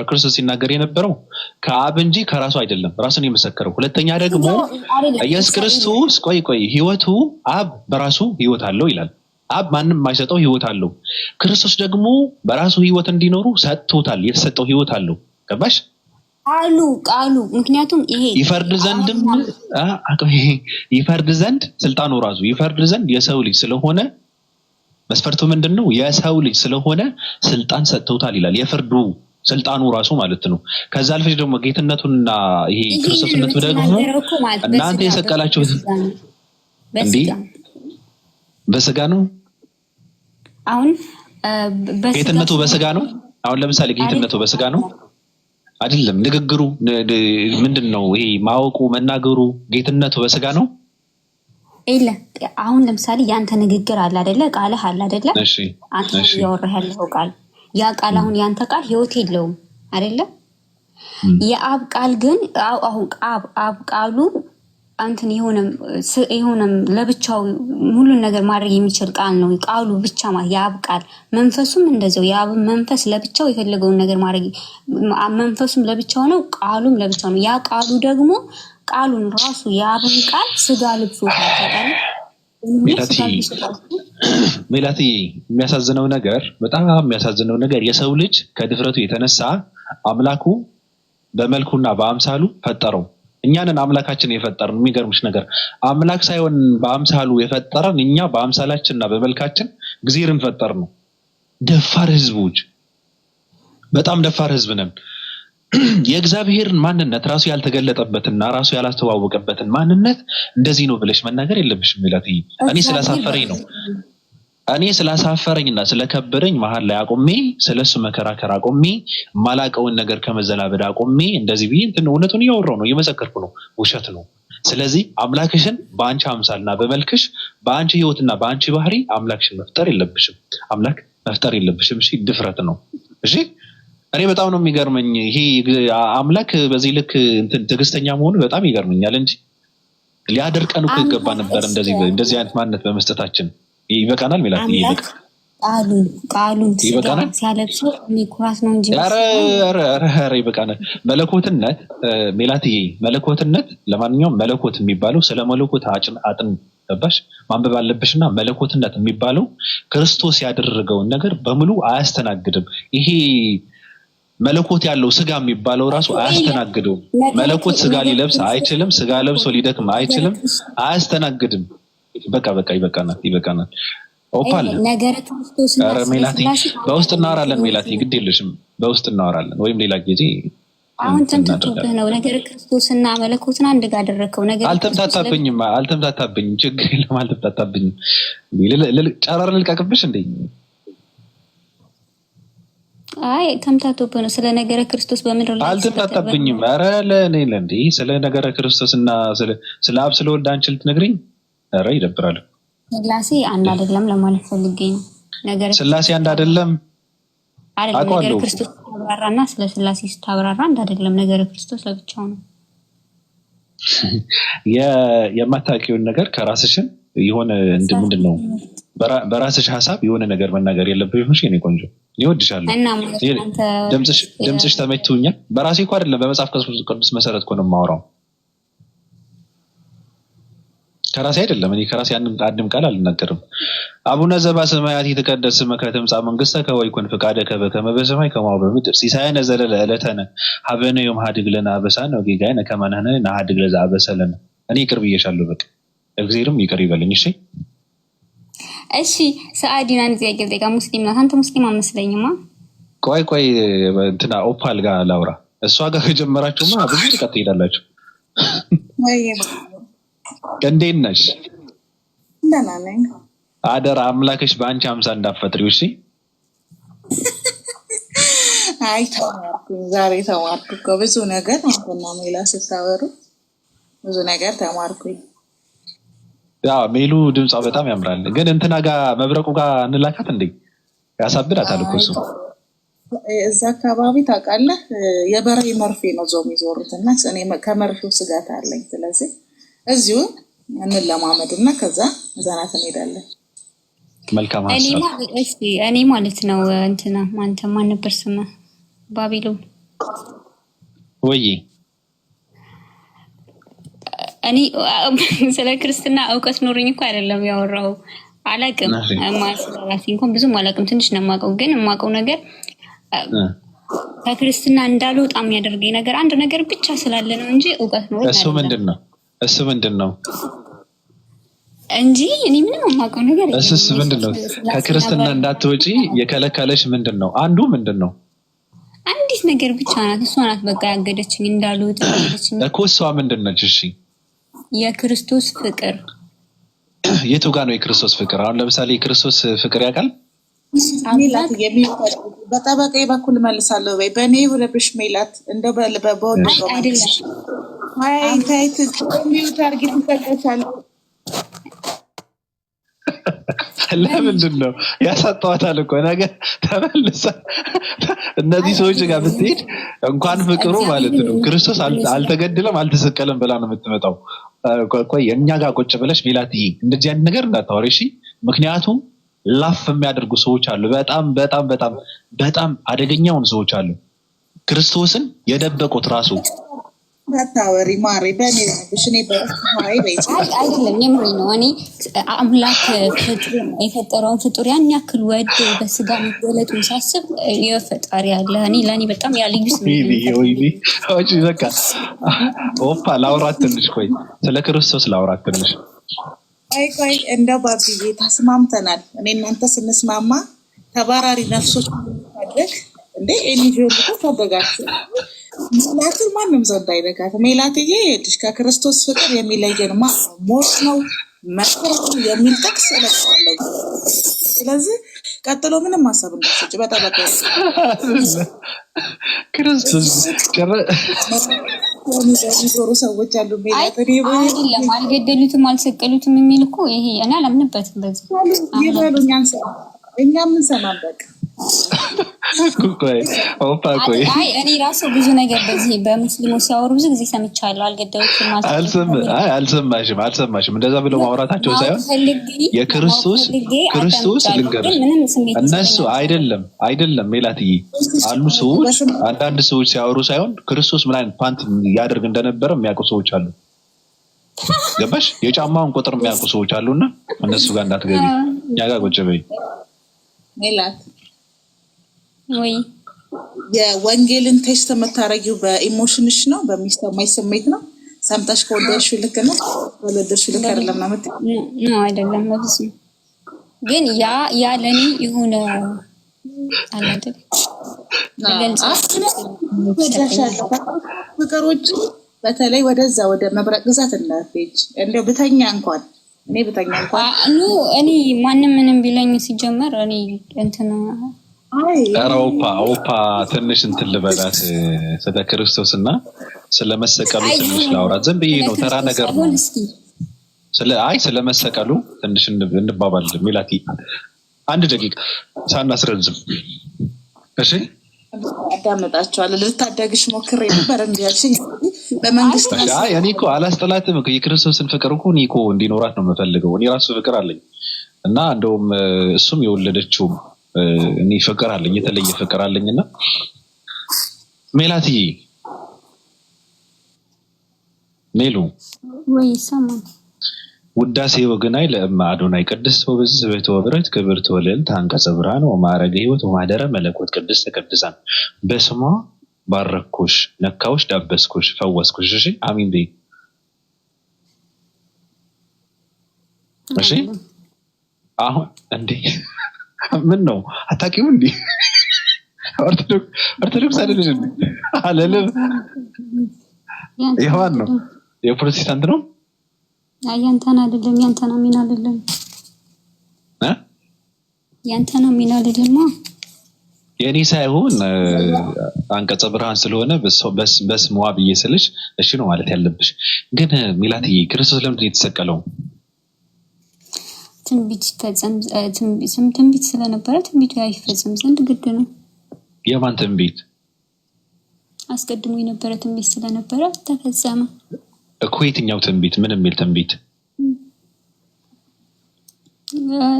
Speaker 2: ክርስቶስ ሲናገር የነበረው ከአብ እንጂ ከራሱ አይደለም፣ ራሱን የመሰከረው። ሁለተኛ ደግሞ ኢየሱስ ክርስቶስ ህይወቱ አብ በራሱ ህይወት አለው ይላል። አብ ማንም የማይሰጠው ህይወት አለው። ክርስቶስ ደግሞ በራሱ ህይወት እንዲኖሩ ሰጥቶታል። የተሰጠው ህይወት አለው። ገባሽ?
Speaker 1: ቃሉ ምክንያቱም ይሄ
Speaker 2: ይፈርድ ዘንድ ስልጣኑ ራሱ ይፈርድ ዘንድ የሰው ልጅ ስለሆነ መስፈርቱ ምንድነው? የሰው ልጅ ስለሆነ ስልጣን ሰጥተውታል ይላል። የፍርዱ ስልጣኑ ራሱ ማለት ነው። ከዛ አልፈሽ ደግሞ ጌትነቱና ይሄ ክርስቶስነቱ ደግሞ እናንተ የሰቀላችሁት በስጋ ነው።
Speaker 1: አሁን
Speaker 2: ጌትነቱ በስጋ ነው። አሁን ለምሳሌ ጌትነቱ በስጋ ነው አይደለም። ንግግሩ ምንድነው? ይሄ ማወቁ መናገሩ ጌትነቱ በስጋ ነው።
Speaker 1: አሁን ለምሳሌ ያንተ ንግግር አለ አይደለ? ቃልህ አለ አይደለ? አንተ እያወራህ ያለው ቃል ያ ቃል አሁን ያንተ ቃል ህይወት የለውም አይደለ? የአብ ቃል ግን አሁን አብ ቃሉ አንተን የሆነም ለብቻው ሁሉን ነገር ማድረግ የሚችል ቃል ነው። ቃሉ ብቻ ማለት የአብ ቃል መንፈሱም እንደዛው የአብ መንፈስ ለብቻው የፈለገውን ነገር ማድረግ መንፈሱም ለብቻው ነው፣ ቃሉም ለብቻው ነው። ያ ቃሉ ደግሞ ቃሉን ራሱ የአብን ቃል ስጋ ልብሶ ታጠቃለ።
Speaker 2: ሜላቲ በጣም የሚያሳዝነው ነገር የሰው ልጅ ከድፍረቱ የተነሳ አምላኩ በመልኩና በአምሳሉ ፈጠረው። እኛንን አምላካችን የፈጠረን። የሚገርምሽ ነገር አምላክ ሳይሆን በአምሳሉ የፈጠረን እኛ በአምሳላችንና በመልካችን እግዚአብሔርን ፈጠር ነው። ደፋር ህዝቦች፣ በጣም ደፋር ህዝብ ነን። የእግዚአብሔርን ማንነት ራሱ ያልተገለጠበትና ራሱ ያላስተዋወቀበትን ማንነት እንደዚህ ነው ብለሽ መናገር የለብሽም ሜላቲ። እኔ ስላሳፈረኝና ስለከበደኝ መሀል ላይ አቆሜ ስለሱ መከራከር አቆሜ ማላቀውን ነገር ከመዘላበድ አቆሜ እንደዚህ ብዬ እውነቱን እያወራሁ ነው፣ እየመሰከርኩ ነው። ውሸት ነው። ስለዚህ አምላክሽን በአንቺ አምሳልና በመልክሽ በአንቺ ህይወትና በአንቺ ባህሪ አምላክሽን መፍጠር የለብሽም። አምላክ መፍጠር የለብሽም። እሺ ድፍረት ነው። እሺ እኔ በጣም ነው የሚገርመኝ ይሄ አምላክ በዚህ ልክ ትዕግስተኛ መሆኑ በጣም ይገርመኛል እንጂ ሊያደርቀን እኮ ይገባ ነበር። እንደዚህ አይነት ማንነት በመስጠታችን ይበቃናል። ሜላት
Speaker 1: ቃሉን ሲያለብሰው ኩራት ነው እንጂ
Speaker 2: ኧረ ይበቃናል። መለኮትነት ሜላትዬ፣ መለኮትነት ለማንኛውም መለኮት የሚባለው ስለ መለኮት አጥን ገባሽ ማንበብ አለብሽና መለኮትነት የሚባለው ክርስቶስ ያደረገውን ነገር በሙሉ አያስተናግድም። ይሄ መለኮት ያለው ስጋ የሚባለው ራሱ አያስተናግደውም። መለኮት ስጋ ሊለብስ አይችልም። ስጋ ለብሶ ሊደክም አይችልም። አያስተናግድም። በቃ ይበቃናል። ኦፓል
Speaker 1: ነገረ ክርስቶስና
Speaker 2: ኧረ ሜላቴ በውስጥ እናወራለን። ሜላቴ ግድ የለሽም በውስጥ እናወራለን፣ ወይም ሌላ ጊዜ።
Speaker 1: አሁን ተምታቶብህ ነው ነገረ ክርስቶስና መለኮትን አንድ ጋር አደረከው። ነገር
Speaker 2: አልተምታታብኝም፣ ችግር የለም አልተምታታብኝም። ጨረር ልልቀቅብሽ እንዴ?
Speaker 1: አይ ተምታቶብህ ነው። ስለ ነገረ ክርስቶስ በምድር ላይ
Speaker 2: አልተምታታብኝም። ኧረ ለእንዴ ስለ ነገረ ክርስቶስና ስለ አብ ስለ ወልድ አንቺ ልትነግሪኝ? ኧረ ይደብራል።
Speaker 1: ስላሴ አንድ አይደለም ለማለት ፈልጌ ነው። ነገር
Speaker 2: ስላሴ አንድ አይደለም
Speaker 1: አይደለም። ነገር ክርስቶስ ታብራራና ስለ ስላሴ ስታብራራ አንድ አይደለም። ነገር ክርስቶስ ለብቻው ነው። የማታውቂውን ነገር ከራስሽን የሆነ ምንድን ነው በራስሽ ሀሳብ የሆነ ነገር መናገር የለብሽም። እሺ የኔ ቆንጆ ይወድሻለሁ። ድምፅሽ ተመችቶኛል። በራሴ እኮ አይደለም በመጽሐፍ ቅዱስ መሰረት እኮ ነው የማወራው። ከራሴ አይደለም። እኔ ከራሴ አንድም ቃል አልናገርም። አቡነ ዘበሰማያት ይትቀደስ ስምከ ትምጻእ መንግሥትከ ወይኩን ፈቃድከ በከመ በሰማይ ከማሁ በምድር ሲሳየነ ዘለለ ዕለትነ ሀበነ ዮም ሀድግ ለነ አበሳነ ወጌጋየነ ከመ ንሕነኒ ንሀድግ ለዘአበሰ ለነ። እኔ ይቅር ብዬሻለሁ። በቃ እግዚአብሔርም ይቅር ይበለኝ። እሺ ሰአዲን አንድ ጥያቄ ልጠይቃ። ሙስሊም ናት። አንተ ሙስሊም አመስለኝማ።
Speaker 2: ቆይ እንትና ኦፓል ጋር ላውራ። እሷ ጋር ከጀመራችሁማ ብዙ ርቀት ትሄዳላችሁ። እንዴት ነሽ?
Speaker 3: ደህና ነኝ።
Speaker 2: አደራ አምላክሽ በአንቺ አምሳል እንዳትፈጥሪው። እሺ።
Speaker 3: አይ ተማርኩኝ፣ ዛሬ ተማርኩ እኮ ብዙ ነገር። አንተና ሜላ ስታወሩ ብዙ ነገር ተማርኩኝ።
Speaker 2: ያው ሜሉ ድምጿ በጣም ያምራል። ግን እንትና ጋር መብረቁ ጋር እንላካት እንዴ? ያሳብዳታል እኮ እሱ።
Speaker 3: እዛ አካባቢ ታውቃለህ፣ የበሬ መርፌ ነው ዞም ይዞሩት እና እኔ ከመርፌው ስጋት አለኝ። ስለዚህ እዚሁ እንለማመድ እና ከዛ ዘናት እንሄዳለን።
Speaker 2: መልካም ሀሳብ።
Speaker 1: እኔ ማለት ነው እንትና ማን ነበር ስምህ? ባቢሎን
Speaker 2: ወይ
Speaker 1: እኔ ስለ ክርስትና እውቀት ኖርኝ እኮ አይደለም ያወራው። አላውቅም ማስላላሲ እንኳን ብዙም አላውቅም፣ ትንሽ ነው የማውቀው። ግን የማውቀው ነገር ከክርስትና እንዳልወጣ የሚያደርገኝ ነገር አንድ ነገር ብቻ ስላለ ነው እንጂ እውቀት ኖር
Speaker 2: እሱ ምንድን ነው
Speaker 1: እንጂ እኔ ምንም የማውቀው ነገር
Speaker 2: እሱስ ምንድን ነው? ከክርስትና እንዳትወጪ የከለከለሽ ምንድን ነው? አንዱ ምንድን ነው?
Speaker 1: አንዲት ነገር ብቻ ናት። እሷ ናት በቃ ያገደችኝ እንዳልወጣ ያገደችኝ
Speaker 2: እኮ። እሷ ምንድን ነች? እሺ
Speaker 1: የክርስቶስ ፍቅር።
Speaker 2: የቱ ጋር ነው የክርስቶስ ፍቅር? አሁን ለምሳሌ የክርስቶስ ፍቅር ያውቃል?
Speaker 3: ሜላት በጠበቃ በኩል መልሳለሁ ወይ በእኔ ሁለብሽ ሜላት እንደው በወደ
Speaker 1: አይደለም
Speaker 3: ታይት ታርጌት ይጠቀሳል።
Speaker 2: ለምንድን ነው ያሳጠዋታል እኮ ነገር ተመልሳ እነዚህ ሰዎች ጋር ብትሄድ እንኳን ፍቅሩ ማለት ነው ክርስቶስ አልተገደለም አልተሰቀለም ብላ ነው የምትመጣው። ቆይ እኛ ጋር ቁጭ ብለሽ ሜላትዬ እንደዚህ አይነት ነገር እንዳታወሪ እሺ። ምክንያቱም ላፍ የሚያደርጉ ሰዎች አሉ። በጣም አደገኛውን ሰዎች አሉ። ክርስቶስን የደበቁት ራሱ
Speaker 3: ታታወሪ ማሪ በእኔ ብሽኔ በሃይ በይት
Speaker 1: አይደለም የምሬ ነው። እኔ አምላክ የፈጠረውን ፍጡር ያን ያክል ወዶ በስጋ መገለጡን ሳስብ የፈጣሪ ያለ እኔ ለእኔ በጣም ያልዩ
Speaker 2: ስሜት በቃ ኦፓ ላውራት ትንሽ ቆይ ስለ ክርስቶስ ላውራት ትንሽ
Speaker 3: ቆይ እንደው ባብዬ ተስማምተናል። እኔ እናንተ ስንስማማ ተባራሪ ነፍሶች ታደግ እንዴ ኤኒጆል ተፈደጋችሁ ሜላትን ማንም ሰው እንዳይነካት። ሜላትዬ ልጅ ከክርስቶስ ፍቅር የሚለየን ሞት ነው መከረቱ የሚል ጥቅስ እለቀዋለሁ። ስለዚህ ቀጥሎ ምንም ማሰብ እንዳትሰጪ በጠበቀ
Speaker 2: ክርስቶስ
Speaker 3: የሚዞሩ ሰዎች አሉ። ሜላት
Speaker 1: አይደለም አልገደሉትም አልሰቀሉትም የሚል እኮ ይሄ እኔ አላምንበትም። በዚህ
Speaker 3: ይበሉኝ እኛ ምን ሰማን በቃ
Speaker 2: ቆይ
Speaker 1: እኔ ራሱ ብዙ ነገር በዚህ በሙስሊሞች ሲያወሩ ብዙ ጊዜ ሰምቻለሁ። አልገደሉትም
Speaker 2: አልሰማሽም። እንደዛ ብለው ማውራታቸው ሳይሆን የክርስቶስ ልንገርሽ እነሱ አይደለም ሜላትዬ አሉ ሰዎች አንዳንድ ሰዎች ሲያወሩ ሳይሆን ክርስቶስ ምን አይነት ፓንት ያደርግ እንደነበረ የሚያውቁ ሰዎች አሉ። ገባሽ? የጫማውን ቁጥር የሚያውቁ ሰዎች አሉና እነሱ ጋር እንዳትገቢ እኛ ጋር ቁጭ በይ
Speaker 3: ሜላት።
Speaker 1: ወይ
Speaker 3: የወንጌልን ቴስት የምታረጊው በኢሞሽንሽ ነው፣ በሚሰማኝ ስሜት ነው። ሰምተሽ ከወደድሽው ልክ ነው፣ ወለደሽው ልክ አይደለም ነው
Speaker 1: አይደለም። ግን ያ ለኔ የሆነ አላደ
Speaker 3: ፍቅሮች በተለይ ወደዛ ወደ መብረቅ ግዛት እናርፌጅ እንደው ብተኛ እንኳን
Speaker 1: እኔ ማንም ምንም ቢለኝ ሲጀመር እኔ እንትና
Speaker 2: ኦፓ ትንሽ እንትን ልበላት ስለ ክርስቶስና ስለ መሰቀሉ ትንሽ ላውራ። ዝም ብዬ ነው ተራ ነገር ነው። ስለ መሰቀሉ ትንሽ እንባባል። ሜላቲ አንድ ደቂቃ ሳናስረዝም እሺ።
Speaker 3: አዳመጣቸዋለሁ። ልታደግሽ ሞክሬ ነበር እንዲያልሽኝ በመንግስት
Speaker 2: እኔ እኮ አላስጠላትም። የክርስቶስን ፍቅር እኮ እኔ እኮ እንዲኖራት ነው የምፈልገው። እኔ ራሱ ፍቅር አለኝ እና እንደውም እሱም የወለደችው እኔ ፍቅር አለኝ፣ የተለየ ፍቅር አለኝና ሜላትዬ ሜሉ
Speaker 1: ወይ ሰማ
Speaker 2: ውዳሴ ወገናይ ለእማ አዶናይ ቅድስት ወብዝት ቤተ ወብረት ክብርት ወልዕልት አንቀጸ ብርሃን ወማዕረገ ሕይወት ወማኅደረ መለኮት ቅድስት ቅዱሳን በስሟ ባረኩሽ፣ ነካውሽ፣ ዳበስኩሽ፣ ፈወስኩሽ። እሺ አሚን በይ። እሺ አሁን እንዴ ምን ነው አታውቂው እንዴ? ኦርቶዶክስ አይደለሽ እንዴ? አለለም ይሄዋን ነው የፕሮቴስታንት ነው።
Speaker 1: ያንተና አይደለም፣ ያንተና ሚና አይደለም፣ ያንተና ሚና አይደለም።
Speaker 2: የኔ ሳይሆን አንቀጸ ብርሃን ስለሆነ በስሟ ብዬ ስልሽ እሺ ነው ማለት ያለብሽ። ግን ሚላትዬ ክርስቶስ ለምንድን ነው የተሰቀለው? ትንቢት ስለነበረ ትንቢቱ ይፈጸም ዘንድ ግድ ነው። የማን ትንቢት?
Speaker 1: አስቀድሞ የነበረ ትንቢት ስለነበረ ተፈጸመ
Speaker 2: እኮ። የትኛው ትንቢት? ምን የሚል ትንቢት?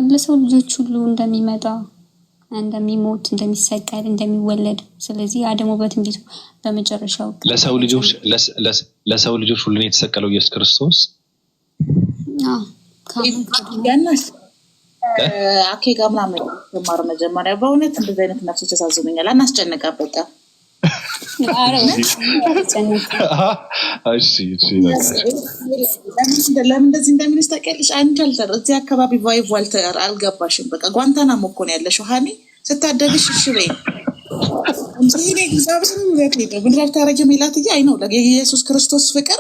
Speaker 1: ለሰው ልጆች ሁሉ እንደሚመጣ፣ እንደሚሞት፣ እንደሚሰቀል፣ እንደሚወለድ። ስለዚህ አደሙ በትንቢቱ በመጨረሻው ለሰው ልጆች ሁሉ ነው የተሰቀለው ኢየሱስ ክርስቶስ።
Speaker 3: አኬ ጋር ምናምን ማር መጀመሪያ በእውነት እንደዚህ አይነት ነፍሶች ያሳዝኑኛል። አናስጨንቃ በቃ ለምን እንደዚህ እንደሚልስ ታውቂያለሽ? አንቺ እዚህ አካባቢ ቫይቭ ዋልተር አልገባሽም። በቃ ጓንታናሞ እኮ ነው ያለሽው። ሀኒ ስታደግሽ እሺ በይ ምንድን ታረጊ ሜላትዬ? አይ ነው የኢየሱስ ክርስቶስ ፍቅር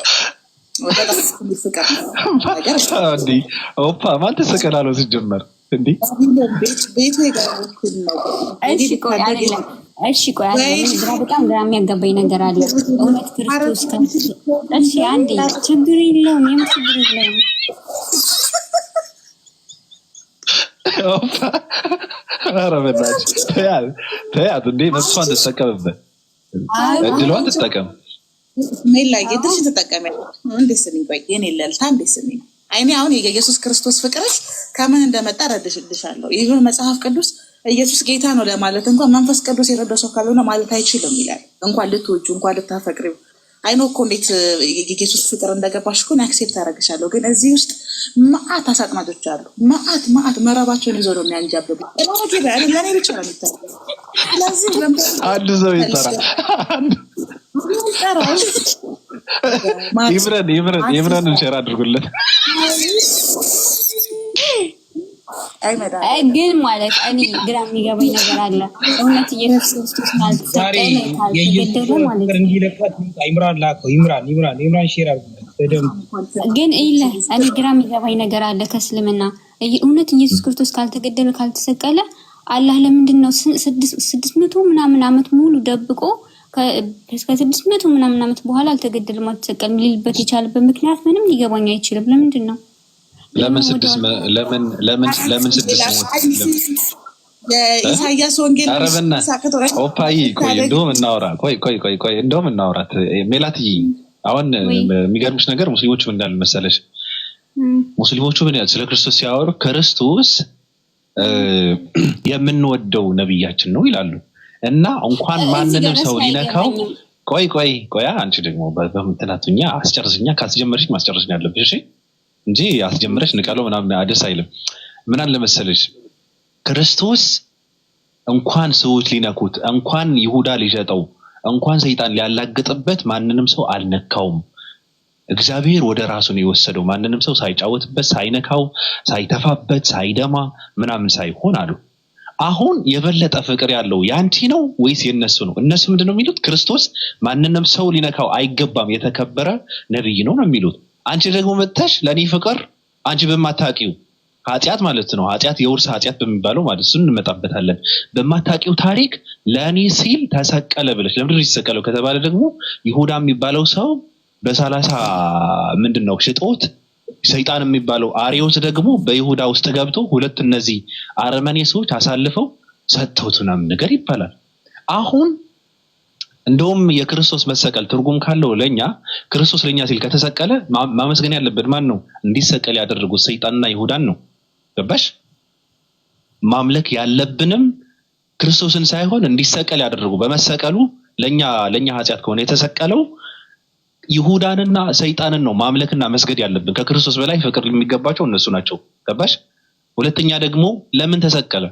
Speaker 2: ማን ተሰቀላለው ሲጀመር እንዴ?
Speaker 3: ቤቱ
Speaker 1: እሺ ቆይ በጣም ግራ የሚያጋባኝ ነገር አለ። እውነት ክርስቶስ እሺ አንዴ ችግር የለውም፣ የምን ችግር የለውም።
Speaker 2: ኧረ በእናትሽ ተያት እንዴ! መጥቷን ትጠቀምበት፣ እድሏን ትጠቀም።
Speaker 3: ሜላ የድርሽ ተጠቀሚያለሽ። እንዴት ስሚኝ፣ ቆይ የኔ ለልታ እንዴት ስሚኝ። አይኔ አሁን የኢየሱስ ክርስቶስ ፍቅርሽ ከምን እንደመጣ ረድሽልሻለሁ። ይሁን መጽሐፍ ቅዱስ ኢየሱስ ጌታ ነው ለማለት እንኳን መንፈስ ቅዱስ የረዳው ካልሆነ ማለት አይችልም ይላል። እንኳን ልትወጁ እንኳን ልታፈቅሪው አይኖ እኮ እንዴት የኢየሱስ ፍቅር እንደገባሽ እኮ አክሴፕት አደረግሻለሁ። ግን እዚህ ውስጥ መዓት አሳጥማጆች አሉ። መዓት መረባቸውን ይዞ ነው የሚያንጃብቡ። ለእኔ ብቻ ነው የሚታየው። ስለዚህ
Speaker 2: አንድ ሰው ይጠራል። ይምረንን ሼር አድርጉለት።
Speaker 1: ግን ማለት እኔ ግራ የሚገባኝ ነገር አለ። እውነት ኢየሱስ ክርስቶስ ካልተገደለ ማለት
Speaker 4: ይምራን ሼር አድርጉለት።
Speaker 1: ግን እኔ ግራ የሚገባኝ ነገር አለ ከእስልምና። እውነት ኢየሱስ ክርስቶስ ካልተገደለ ካልተሰቀለ አላህ ለምንድን ነው 600 ምናምን ዓመት ሙሉ ደብቆ እስከ 600 ምናምን ዓመት በኋላ አልተገደለም አልተሰቀለም ሊልበት የቻለበት ምክንያት ምንም ሊገባኝ አይችልም። ለምንድን ነው?
Speaker 2: ለምን 600
Speaker 3: ኢሳያስ ወንጌል
Speaker 2: ኦፓይ ቆይ እንደውም እናውራት ሜላትዬ። አሁን የሚገርምሽ ነገር ሙስሊሞቹ ምን እንዳሉ መሰለሽ? ሙስሊሞቹ ምን ያህል ስለ ክርስቶስ ሲያወሩ ክርስቶስ የምንወደው ነብያችን ነው ይላሉ። እና እንኳን ማንንም ሰው ሊነካው ቆይ አንቺ ደግሞ በምትናቱኛ አስጨርስኛ። ካስጀመርሽ ማስጨረስ ነው ያለብሽ እሺ፣ እንጂ አስጀምረሽ ንቀለው ምናምን አደስ አይልም። ምን አለ መሰለሽ ክርስቶስ እንኳን ሰዎች ሊነኩት፣ እንኳን ይሁዳ ሊሸጠው፣ እንኳን ሰይጣን ሊያላግጥበት ማንንም ሰው አልነካውም። እግዚአብሔር ወደ ራሱ ነው የወሰደው ማንንም ሰው ሳይጫወትበት ሳይነካው ሳይተፋበት ሳይደማ ምናምን ሳይሆን አሉ። አሁን የበለጠ ፍቅር ያለው ያንቺ ነው ወይስ የነሱ ነው? እነሱ ምንድነው የሚሉት? ክርስቶስ ማንንም ሰው ሊነካው አይገባም የተከበረ ነብይ ነው የሚሉት። አንቺ ደግሞ መጥተሽ ለኔ ፍቅር አንቺ በማታውቂው ኃጢአት ማለት ነው ኃጢአት የውርስ ኃጢአት በሚባለው ማለት እሱን እንመጣበታለን። በማታውቂው ታሪክ ለኔ ሲል ተሰቀለ ብለሽ ለምንድነው የተሰቀለው ከተባለ ደግሞ ይሁዳ የሚባለው ሰው በ30 ምንድነው ሽጦት ሰይጣን የሚባለው አሪዮስ ደግሞ በይሁዳ ውስጥ ገብቶ ሁለት እነዚህ አረመኔ ሰዎች አሳልፈው ሰጥተውት ምናምን ነገር ይባላል። አሁን እንደውም የክርስቶስ መሰቀል ትርጉም ካለው ለኛ ክርስቶስ ለኛ ሲል ከተሰቀለ ማመስገን ያለበት ማን ነው? እንዲሰቀል ያደረጉት ሰይጣንና ይሁዳን ነው። ገባሽ? ማምለክ ያለብንም ክርስቶስን ሳይሆን እንዲሰቀል ያደረጉ በመሰቀሉ ለኛ ኃጢአት ከሆነ የተሰቀለው ይሁዳንና ሰይጣንን ነው ማምለክና መስገድ ያለብን። ከክርስቶስ በላይ ፍቅር የሚገባቸው እነሱ ናቸው። ገባሽ? ሁለተኛ ደግሞ ለምን ተሰቀለ?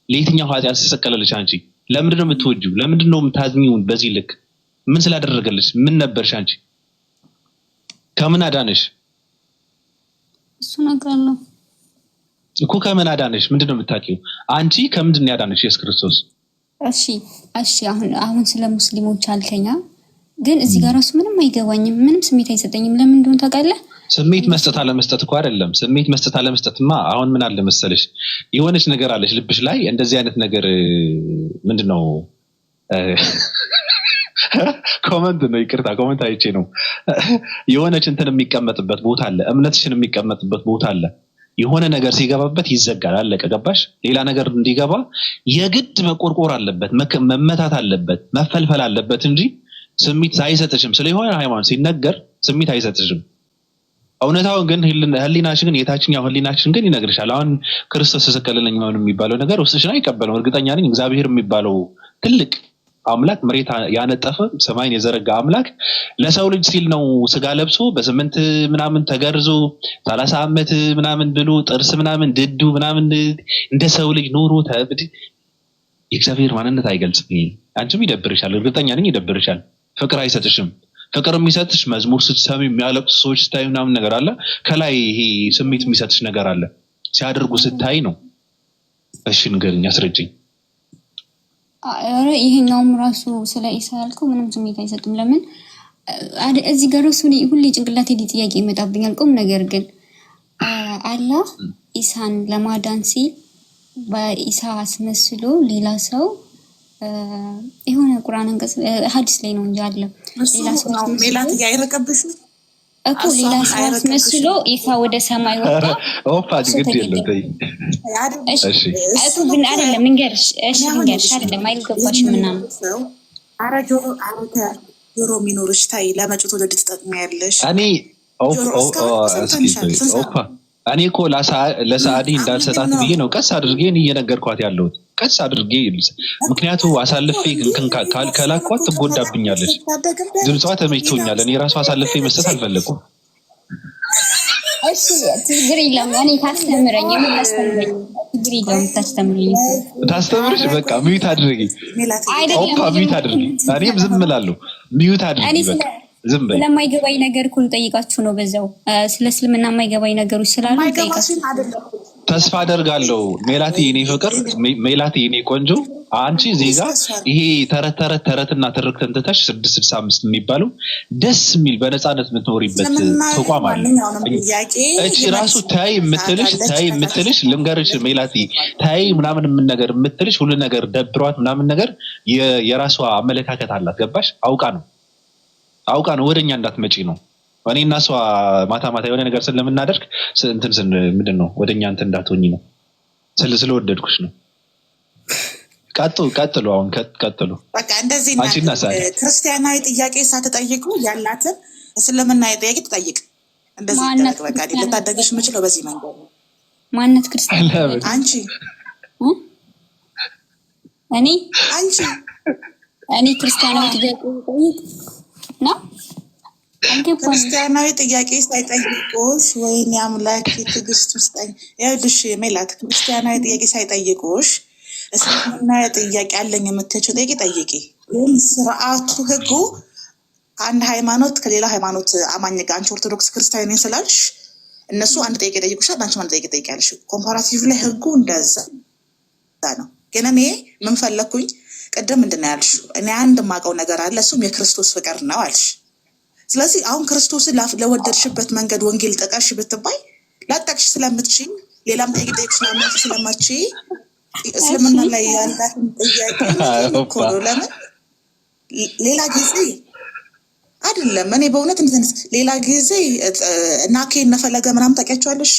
Speaker 2: ለየትኛው ኃጢአት ተሰቀለልሽ? አንቺ ለምንድነው የምትወጂው? ለምንድነው የምታዝኚው? በዚህ ልክ ምን ስላደረገልሽ? ምን ነበርሽ አንቺ? ከምን አዳነሽ?
Speaker 1: እሱ ነገር ነው
Speaker 2: እኮ ከምን አዳነሽ? ምንድነው የምታውቂው? አንቺ ከምንድን ነው ያዳነሽ ኢየሱስ ክርስቶስ?
Speaker 1: እሺ አሁን ስለ ሙስሊሞች አልከኛ፣ ግን እዚህ ጋር ራሱ ምንም አይገባኝም፣ ምንም ስሜት አይሰጠኝም። ለምን እንደሆነ ታውቃለህ?
Speaker 2: ስሜት መስጠት አለመስጠት እኮ አይደለም። ስሜት መስጠት አለመስጠትማ አሁን ምን አለ መሰለሽ የሆነች ነገር አለሽ ልብሽ ላይ እንደዚህ አይነት ነገር ምንድነው ኮመንት ነው ይቅርታ ኮመንት አይቼ ነው የሆነች እንትን የሚቀመጥበት ቦታ አለ፣ እምነትሽን የሚቀመጥበት ቦታ አለ። የሆነ ነገር ሲገባበት ይዘጋል፣ አለቀ። ገባሽ? ሌላ ነገር እንዲገባ የግድ መቆርቆር አለበት፣ መመታት አለበት፣ መፈልፈል አለበት እንጂ ስሜት አይሰጥሽም። ስለሆነ ሃይማኖት ሲነገር ስሜት አይሰጥሽም። እውነታውን ግን ህሊናሽ ግን የታችኛው ህሊናችን ግን ይነግርሻል። አሁን ክርስቶስ ተሰቀለልኝ ምናምን የሚባለው ነገር ውስጥሽን አይቀበልም። እርግጠኛ ነኝ እግዚአብሔር የሚባለው ትልቅ አምላክ መሬት ያነጠፈ ሰማይን የዘረጋ አምላክ ለሰው ልጅ ሲል ነው ስጋ ለብሶ በ8 ምናምን ተገርዞ 30 ዓመት ምናምን ብሎ ጥርስ ምናምን ድዱ ምናምን እንደ ሰው ልጅ ኖሮ ተብድ የእግዚአብሔር ማንነት አይገልጽም። አንቺም ይደብርሻል፣ እርግጠኛ ነኝ ይደብርሻል። ፍቅር አይሰጥሽም። ፍቅር የሚሰጥሽ መዝሙር ስትሰሚ የሚያለቅሱ ሰዎች ስታይ ምናምን ነገር አለ፣ ከላይ ይሄ ስሜት የሚሰጥሽ ነገር አለ ሲያደርጉ ስታይ ነው። እሺ ንገሪኝ፣ አስረጅኝ።
Speaker 1: ይሄኛውም ራሱ ስለ ኢሳ ያልከው ምንም ስሜት አይሰጥም። ለምን እዚህ ጋር ራሱ ሁሌ ጭንቅላቴ ጥያቄ ይመጣብኛል። ቁም ነገር ግን አላህ ኢሳን ለማዳን ሲል በኢሳ አስመስሎ ሌላ ሰው የሆነ ቁርአን አንቀጽ ሐዲስ ላይ ነው እንጂ አለ ሌላ ሰው
Speaker 3: ነው ሜላት ያይረቀብሽ
Speaker 1: እኮ ሌላ ሰው አስመስሎ ኢሳ ወደ ሰማይ ወጣ።
Speaker 2: ኦፋጅ ግድ የለም ተይ።
Speaker 1: እሺ እሱ ግን አይደለም እንገርሽ። እሺ እንገርሽ አይደለም አይገባሽም ምናምን
Speaker 3: አረ ጆሮ ሚኖርሽ ታይ ለመጭቶ ወደ ትጠቅሚያለሽ።
Speaker 2: እኔ እኔ እኮ ለሳዲ እንዳልሰጣት ብዬ ነው ቀስ አድርጌ እየነገርኳት ያለሁት ቀስ አድርጌ። ምክንያቱ አሳልፌ ከላኳት ትጎዳብኛለች። ድምጿ ተመችቶኛል። እኔ ራሱ አሳልፌ መስጠት አልፈለኩም።
Speaker 1: እሺ ችግር የለም። እኔ ታስተምረኝ ችግር የለም።
Speaker 2: ታስተምርሽ በቃ ሚዩት አድርጊ። ኦፓ ሚዩት አድርጊ። እኔም ዝም እላለሁ። ሚዩት አድርጊ በቃ ዝም በይ።
Speaker 1: ስለማይገባኝ ነገር እኮ ልጠይቃችሁ ነው። በዛው ስለ እስልምና የማይገባኝ ነገሮች ስላሉ ልጠይቃችሁ።
Speaker 2: ተስፋ አደርጋለሁ ሜላቲ የኔ ፍቅር፣ ሜላቲ የኔ ቆንጆ። አንቺ ዜጋ ይሄ ተረትና ትርክትን ትተሽ 665 የሚባለው ደስ የሚል በነፃነት የምትኖሪበት ተቋም አለ። እቺ ራሱ ታይ የምትልሽ ልንገርሽ ሜላቲ ታይ ምናምን ነገር የምትልሽ ሁሉ ነገር ደብሯት ምናምን ነገር የራሷ አመለካከት አላት። ገባሽ? አውቃ ነው ወደኛ እንዳትመጪ ነው። እኔ እና እሷ ማታ የሆነ ነገር ስለምናደርግ ምንድነው ወደኛ እንትን እንዳትሆኚ ነው። ስለወደድኩሽ ነው። ቀጥሉ። አሁን ቀጥሉ።
Speaker 3: በቃ እንደዚህ እና ክርስቲያናዊ ጥያቄ ሳትጠይቁ ያላትን እስልምናዊ ጥያቄ ትጠይቅ። እንደዚህ ይደረግ። በቃ ልታደግሽ የምችለው በዚህ መንገድ ነው።
Speaker 1: ማንነት ክርስቲያን
Speaker 3: አንቺ
Speaker 1: እኔ ክርስቲያናዊ ጥያቄ ነው።
Speaker 3: ክርስቲያናዊ ጥያቄ ሳይጠይቁሽ ወይኔ አምላክ ትዕግስት ውስጠኝ ያልሽ ሜላት ክርስቲያናዊ ጥያቄ ሳይጠይቁሽ እስልምናዊ ጥያቄ አለኝ የምትችው ጥያቄ ጠይቂ። ግን ስርዓቱ ህጉ ከአንድ ሃይማኖት ከሌላ ሃይማኖት አማኝ ጋር አንቺ ኦርቶዶክስ ክርስቲያን ነኝ ስላልሽ እነሱ አንድ ጠይቄ ጠይቁሻል፣ አንቺ አንድ ጠይቄ ጠይቂያለሽ። ኮምፓራቲቭ ላይ ህጉ እንደዛ ነው። ግን እኔ ምን ፈለኩኝ? ቅድም ምንድን ነው ያልሽው? እኔ አንድ የማውቀው ነገር አለ፣ እሱም የክርስቶስ ፍቅር ነው አልሽ። ስለዚህ አሁን ክርስቶስን ለወደድሽበት መንገድ ወንጌል ጥቀሽ ብትባይ ላጠቅሽ ስለምትችይ ሌላም ጠይቄ ጠይቅሽ ስለማትችይ እስልምና ላይ ያላትን ጥያቄ እኮ ነው። ለምን ሌላ ጊዜ አይደለም እኔ በእውነት ሌላ ጊዜ ናኬ እነፈለገ ምናምን ታውቂያቸዋለሽ?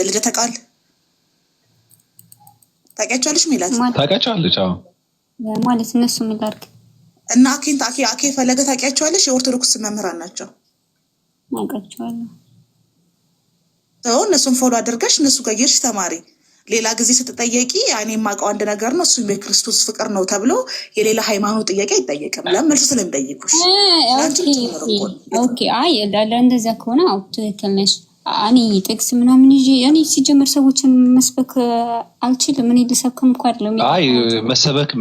Speaker 3: ልደተ ቃል ታውቂያቸዋለሽ? ሚላት
Speaker 2: ታውቂያቸዋለች? አዎ
Speaker 1: ማለት እነሱ ምን ላድርግ
Speaker 3: እና አኬ ፈለገ ታውቂያቸዋለሽ? የኦርቶዶክስ መምህራን ናቸው።
Speaker 1: አውቃቸዋለሁ።
Speaker 3: እነሱን ፎሎ አድርገሽ እነሱ ጋር ሄድሽ ተማሪ። ሌላ ጊዜ ስትጠየቂ እኔ የማውቀው አንድ ነገር ነው፣ እሱም የክርስቶስ ፍቅር ነው ተብሎ የሌላ ሃይማኖት ጥያቄ አይጠየቅም። ለምን መልሱ ስለሚጠይቁሽ።
Speaker 1: ኦኬ አይ ለእንደዚያ ከሆነ አዎ ትክክል ነሽ። እኔ ጥቅስ ምናምን ይዤ እኔ ሲጀመር ሰዎችን መስበክ አልችልም። እኔ ልሰብክም እኮ አይደለም።
Speaker 2: አይ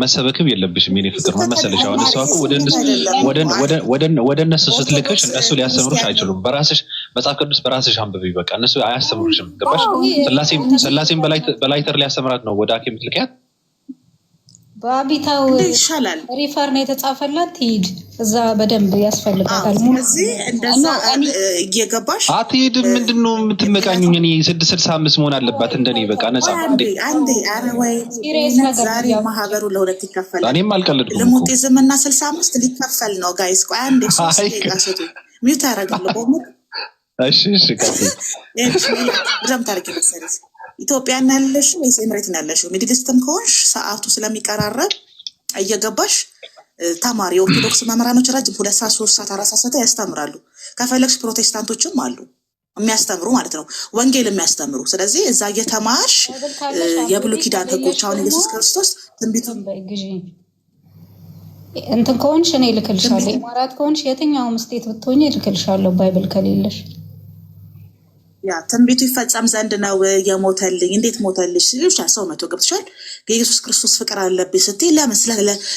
Speaker 2: መሰበክም የለብሽም የኔ ፍቅር። ምን መሰለሽ አሁን እሷ እኮ ወደ እነሱ ስትልክሽ እነሱ ሊያስተምሩሽ አይችሉም። በራስሽ መጽሐፍ ቅዱስ በራስሽ አንብቢ በቃ። እነሱ አያስተምሩሽም። ገባሽ? ስላሴም በላይተር ሊያስተምራት ነው ወደ አኬ የምትልኪያት።
Speaker 5: በአቢታው
Speaker 3: ይሻላል
Speaker 5: ሪፈር ነው የተጻፈላት፣ ትሂድ እዛ በደንብ ያስፈልጋታል።
Speaker 3: ስለዚህ እንደዛ እየገባሽ
Speaker 2: አትሄድ። ምንድነው የምትመቃኙኝ? እኔ 665 መሆን አለባት እንደኔ በቃ ነፃ
Speaker 3: አንዴ አረወይ ዛሬ ማህበሩ ለሁለት ይከፈላል።
Speaker 2: እኔም አልቀልድኩም።
Speaker 3: ለሙጤዝም እና 65 ሊከፈል ነው ጋይስ። ቆይ አንዴ ሶስት ሚውት ያደርጋል በሙ
Speaker 2: እሺ ቀጥይ።
Speaker 3: በደምብ ታርቂ መሰለሽ ኢትዮጵያ ያለሽ ወይስ ኤምሬት ያለሽ? ሚድል ኢስትም ከሆንሽ ሰዓቱ ስለሚቀራረብ እየገባሽ ተማሪ ኦርቶዶክስ መምህራኖች ረጅም 2 ሰዓት 3 ሰዓት 4 ሰዓት ያስተምራሉ። ከፈለግሽ ፕሮቴስታንቶችም አሉ የሚያስተምሩ ማለት ነው፣ ወንጌል የሚያስተምሩ። ስለዚህ እዛ እየተማርሽ የብሉይ ኪዳን ህጎች አሁን ኢየሱስ ክርስቶስ ትንቢቱን
Speaker 5: ግዢ እንትን ከሆንሽ እኔ ልክልሻለሁ። ኢማራት ከሆንሽ የትኛውም ስቴት ብትሆኚ ልክልሻለሁ ባይብል ከሌለሽ።
Speaker 3: ያ ትንቢቱ ይፈጸም ዘንድ ነው የሞተልኝ። እንዴት ሞተልሽ ሲልሽ ሰው መቶ ገብተሻል። የኢየሱስ ክርስቶስ ፍቅር አለብኝ ስትይ ለምን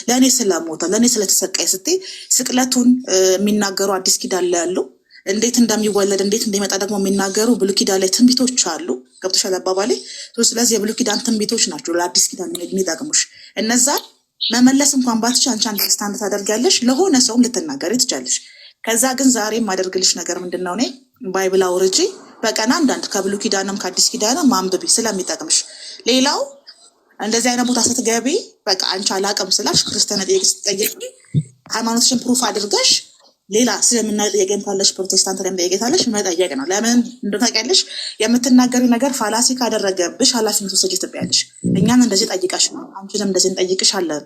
Speaker 3: ለእኔ ስለሞተ ለእኔ ስለተሰቃየ ስትይ ስቅለቱን የሚናገሩ አዲስ ኪዳን ላይ ያሉ እንዴት እንደሚወለድ እንዴት እንደሚመጣ ደግሞ የሚናገሩ ብሉይ ኪዳን ላይ ትንቢቶች አሉ። ገብተሻል አባባሌ። ስለዚህ የብሉይ ኪዳን ትንቢቶች ናቸው ለአዲስ ኪዳን የሚጠቅሙሽ። እነዛ መመለስ እንኳን ባትች አንቺ አንደርስታንድ ታደርጊያለሽ፣ ለሆነ ሰውም ልትናገሪ ትቻለሽ። ከዛ ግን ዛሬ የማደርግልሽ ነገር ምንድነው? እኔ ባይብል አውርጂ በቀን አንዳንድ ከብሉይ ኪዳንም ከአዲስ ኪዳንም ማንበቢ ስለሚጠቅምሽ። ሌላው እንደዚህ አይነት ቦታ ስትገቢ በቃ አንቺ አላቅም ስላሽ ክርስቲያን ጠየቂ ሃይማኖትሽን ፕሩፍ አድርገሽ ሌላ ስለምና ጠየቀን ካለሽ ፕሮቴስታንት ላይ ጠየቀታለሽ መጠየቅ ነው። ለምን እንደታውቂያለሽ የምትናገሪው ነገር ፋላሲ ካደረገብሽ ኃላፊነት ወሰጂ ትበያለሽ። እኛን እንደዚህ ጠይቀሽ ነው አንቺንም እንደዚህ እንጠይቅሻለን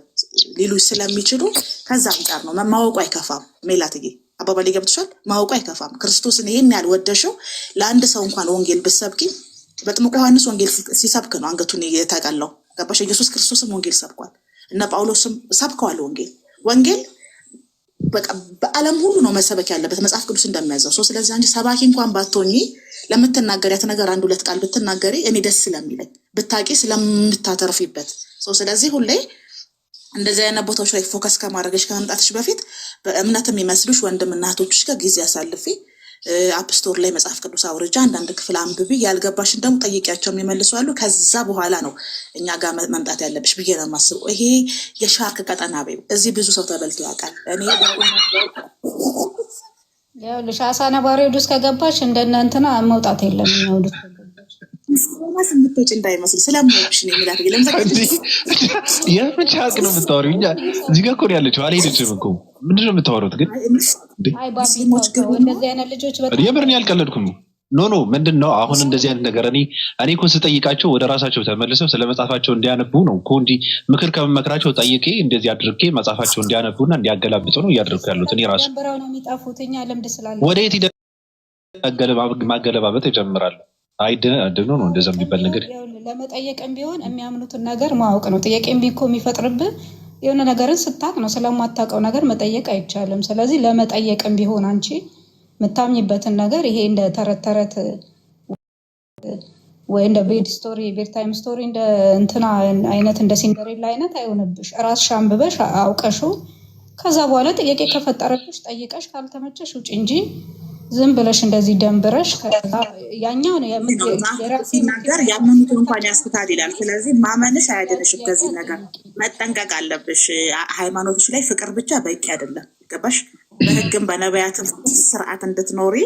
Speaker 3: ሊሉሽ ስለሚችሉ ከዛ አንጻር ነው። ማወቁ አይከፋም ሜላትዬ አባባሌ ገብቶሻል። ማወቁ አይከፋም። ክርስቶስን ይሄን ያልወደሽው ለአንድ ሰው እንኳን ወንጌል ብትሰብኪ በጥምቁ ዮሐንስ ወንጌል ሲሰብክ ነው አንገቱን የተቀላው። ገባሽ? ኢየሱስ ክርስቶስም ወንጌል ሰብኳል፣ እነ ጳውሎስም ሰብከዋል። ወንጌል በቃ በዓለም ሁሉ ነው መሰበክ ያለበት መጽሐፍ ቅዱስ እንደሚያዘው ሰው። ስለዚህ አንቺ ሰባኪ እንኳን ባትሆኚ ለምትናገሪያት ነገር 1-2 ቃል ብትናገሪ እኔ ደስ ስለሚለኝ ብታቂ ስለምታተርፊበት ሰው። ስለዚህ ሁሌ እንደዚህ አይነት ቦታዎች ላይ ፎከስ ከማድረግሽ ከመምጣትሽ በፊት በእምነት የሚመስሉሽ ወንድም እናቶችሽ ጋር ጊዜ አሳልፊ። አፕስቶር ላይ መጽሐፍ ቅዱስ አውርጃ አንዳንድ ክፍል አንብቢ። ያልገባሽን ደግሞ ጠይቂያቸው የሚመልሱ አሉ። ከዛ በኋላ ነው እኛ ጋር መምጣት ያለብሽ ብዬ ነው የማስበው። ይሄ የሻርክ ቀጠና በይው። እዚህ ብዙ ሰው ተበልቶ ያውቃል። እኔ
Speaker 5: ያውልሽ አሳ ነባሪ ወደ ውስጥ ከገባሽ እንደነ እንትና መውጣት የለም። ወደ
Speaker 3: ስለማስ የምትወጪ እንዳይመስል ስለማይሽ ነው የሚላት።
Speaker 2: የምን ሻርክ ነው የምታወሪው? እኛ እዚህ ጋር እኮ ነው ያለችው። አልሄደችም እኮ ምንድን ነው የምታወሩት? ግን
Speaker 5: እንደዚህ አይነት ልጆች በጣም
Speaker 2: የምርን ያልቀለድኩም ኖ ምንድን ነው አሁን እንደዚህ አይነት ነገር እኔ እኮ ስጠይቃቸው ወደ ራሳቸው ተመልሰው ስለ መጽሐፋቸው እንዲያነቡ ነው እኮ እንጂ ምክር ከመመክራቸው ጠይቄ እንደዚህ አድርጌ መጽሐፋቸው እንዲያነቡና እንዲያገላብጡ ነው እያደረኩ ያሉት። እኔ ራሱ
Speaker 5: ነው የሚጣፉት። እኛ ልምድ ስላለ
Speaker 2: ወደ የት ማገለባበጥ ይጀምራሉ። አይደነ ነው እንደዛ የሚባል ነገር
Speaker 5: ለመጠየቅም ቢሆን የሚያምኑትን ነገር ማወቅ ነው። ጥያቄም ቢኮ የሚፈጥርብህ የሆነ ነገርን ስታቅ ነው። ስለማታውቀው ነገር መጠየቅ አይቻልም። ስለዚህ ለመጠየቅም ቢሆን አንቺ የምታምኝበትን ነገር ይሄ እንደ ተረት ወይ እንደ ቤድ ታይም ስቶሪ እንደ እንትና አይነት እንደ ሲንደሬላ አይነት አይሆንብሽ። ራስሽ አንብበሽ አውቀሽው ከዛ በኋላ ጥያቄ ከፈጠረብሽ ጠይቀሽ ካልተመቸሽ ውጪ እንጂ ዝም ብለሽ እንደዚህ ደንብረሽ ከዛ ያኛው ነው
Speaker 3: ሲናገር ያመኑትን እንኳን ያስፍታል ይላል። ስለዚህ ማመንሽ አያድንሽም። ከዚህ ነገር መጠንቀቅ አለብሽ። ሃይማኖትሽ ላይ ፍቅር ብቻ በቂ አይደለም። ገባሽ? በህግም በነቢያትም ስርዓት እንድትኖሪ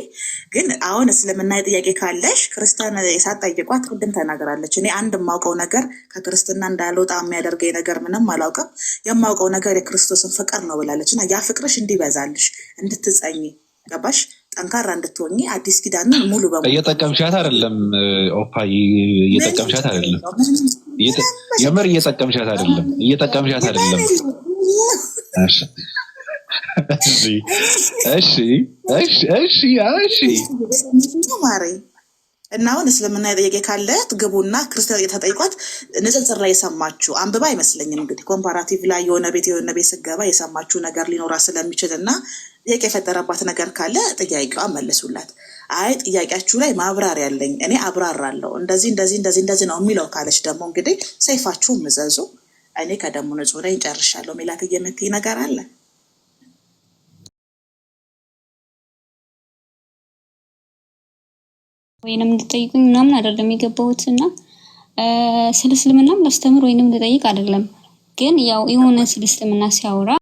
Speaker 3: ግን አሁን እስልምና ጥያቄ ካለሽ ክርስቲያን ሳትጠይቋት ቅድም ተናግራለች። እኔ አንድ የማውቀው ነገር ከክርስትና እንዳልወጣ የሚያደርገኝ ነገር ምንም አላውቅም። የማውቀው ነገር የክርስቶስን ፍቅር ነው ብላለች እና ያ ፍቅርሽ እንዲበዛልሽ እንድትጸኝ ገባሽ? ጠንካራ እንድትሆኚ አዲስ ኪዳንን ሙሉ በሙሉ
Speaker 2: እየጠቀምሻት አይደለም። ኦፓይ እየጠቀምሻት አይደለም። የምር እየጠቀምሻት አይደለም። እየጠቀምሻት አይደለም። እሺ
Speaker 3: ማሪ እና አሁን እስልምና ጥያቄ ካለ ግቡና ክርስቲያን የተጠይቋት ንጽጽር ላይ የሰማችሁ አንብባ አይመስለኝም። እንግዲህ ኮምፓራቲቭ ላይ የሆነ ቤት ስገባ የሰማችሁ ነገር ሊኖራ ስለሚችል እና ጥያቄ የፈጠረባት ነገር ካለ ጥያቄዋ መልሱላት። አይ ጥያቄያችሁ ላይ ማብራሪያ ያለኝ እኔ አብራራለሁ እንደዚህ ነው የሚለው ካለች ደግሞ እንግዲህ ሰይፋችሁ ምዘዙ። እኔ ከደሙ ንጹህ ነኝ ጨርሻለሁ። ሜላት የምትይ ነገር አለ?
Speaker 1: ወይንም እንድጠይቁኝ ምናምን አይደለም የገባሁት እና ስለ እስልምናም ላስተምር ወይንም ልጠይቅ አይደለም። ግን ያው የሆነ ስለ እስልምና ሲያወራ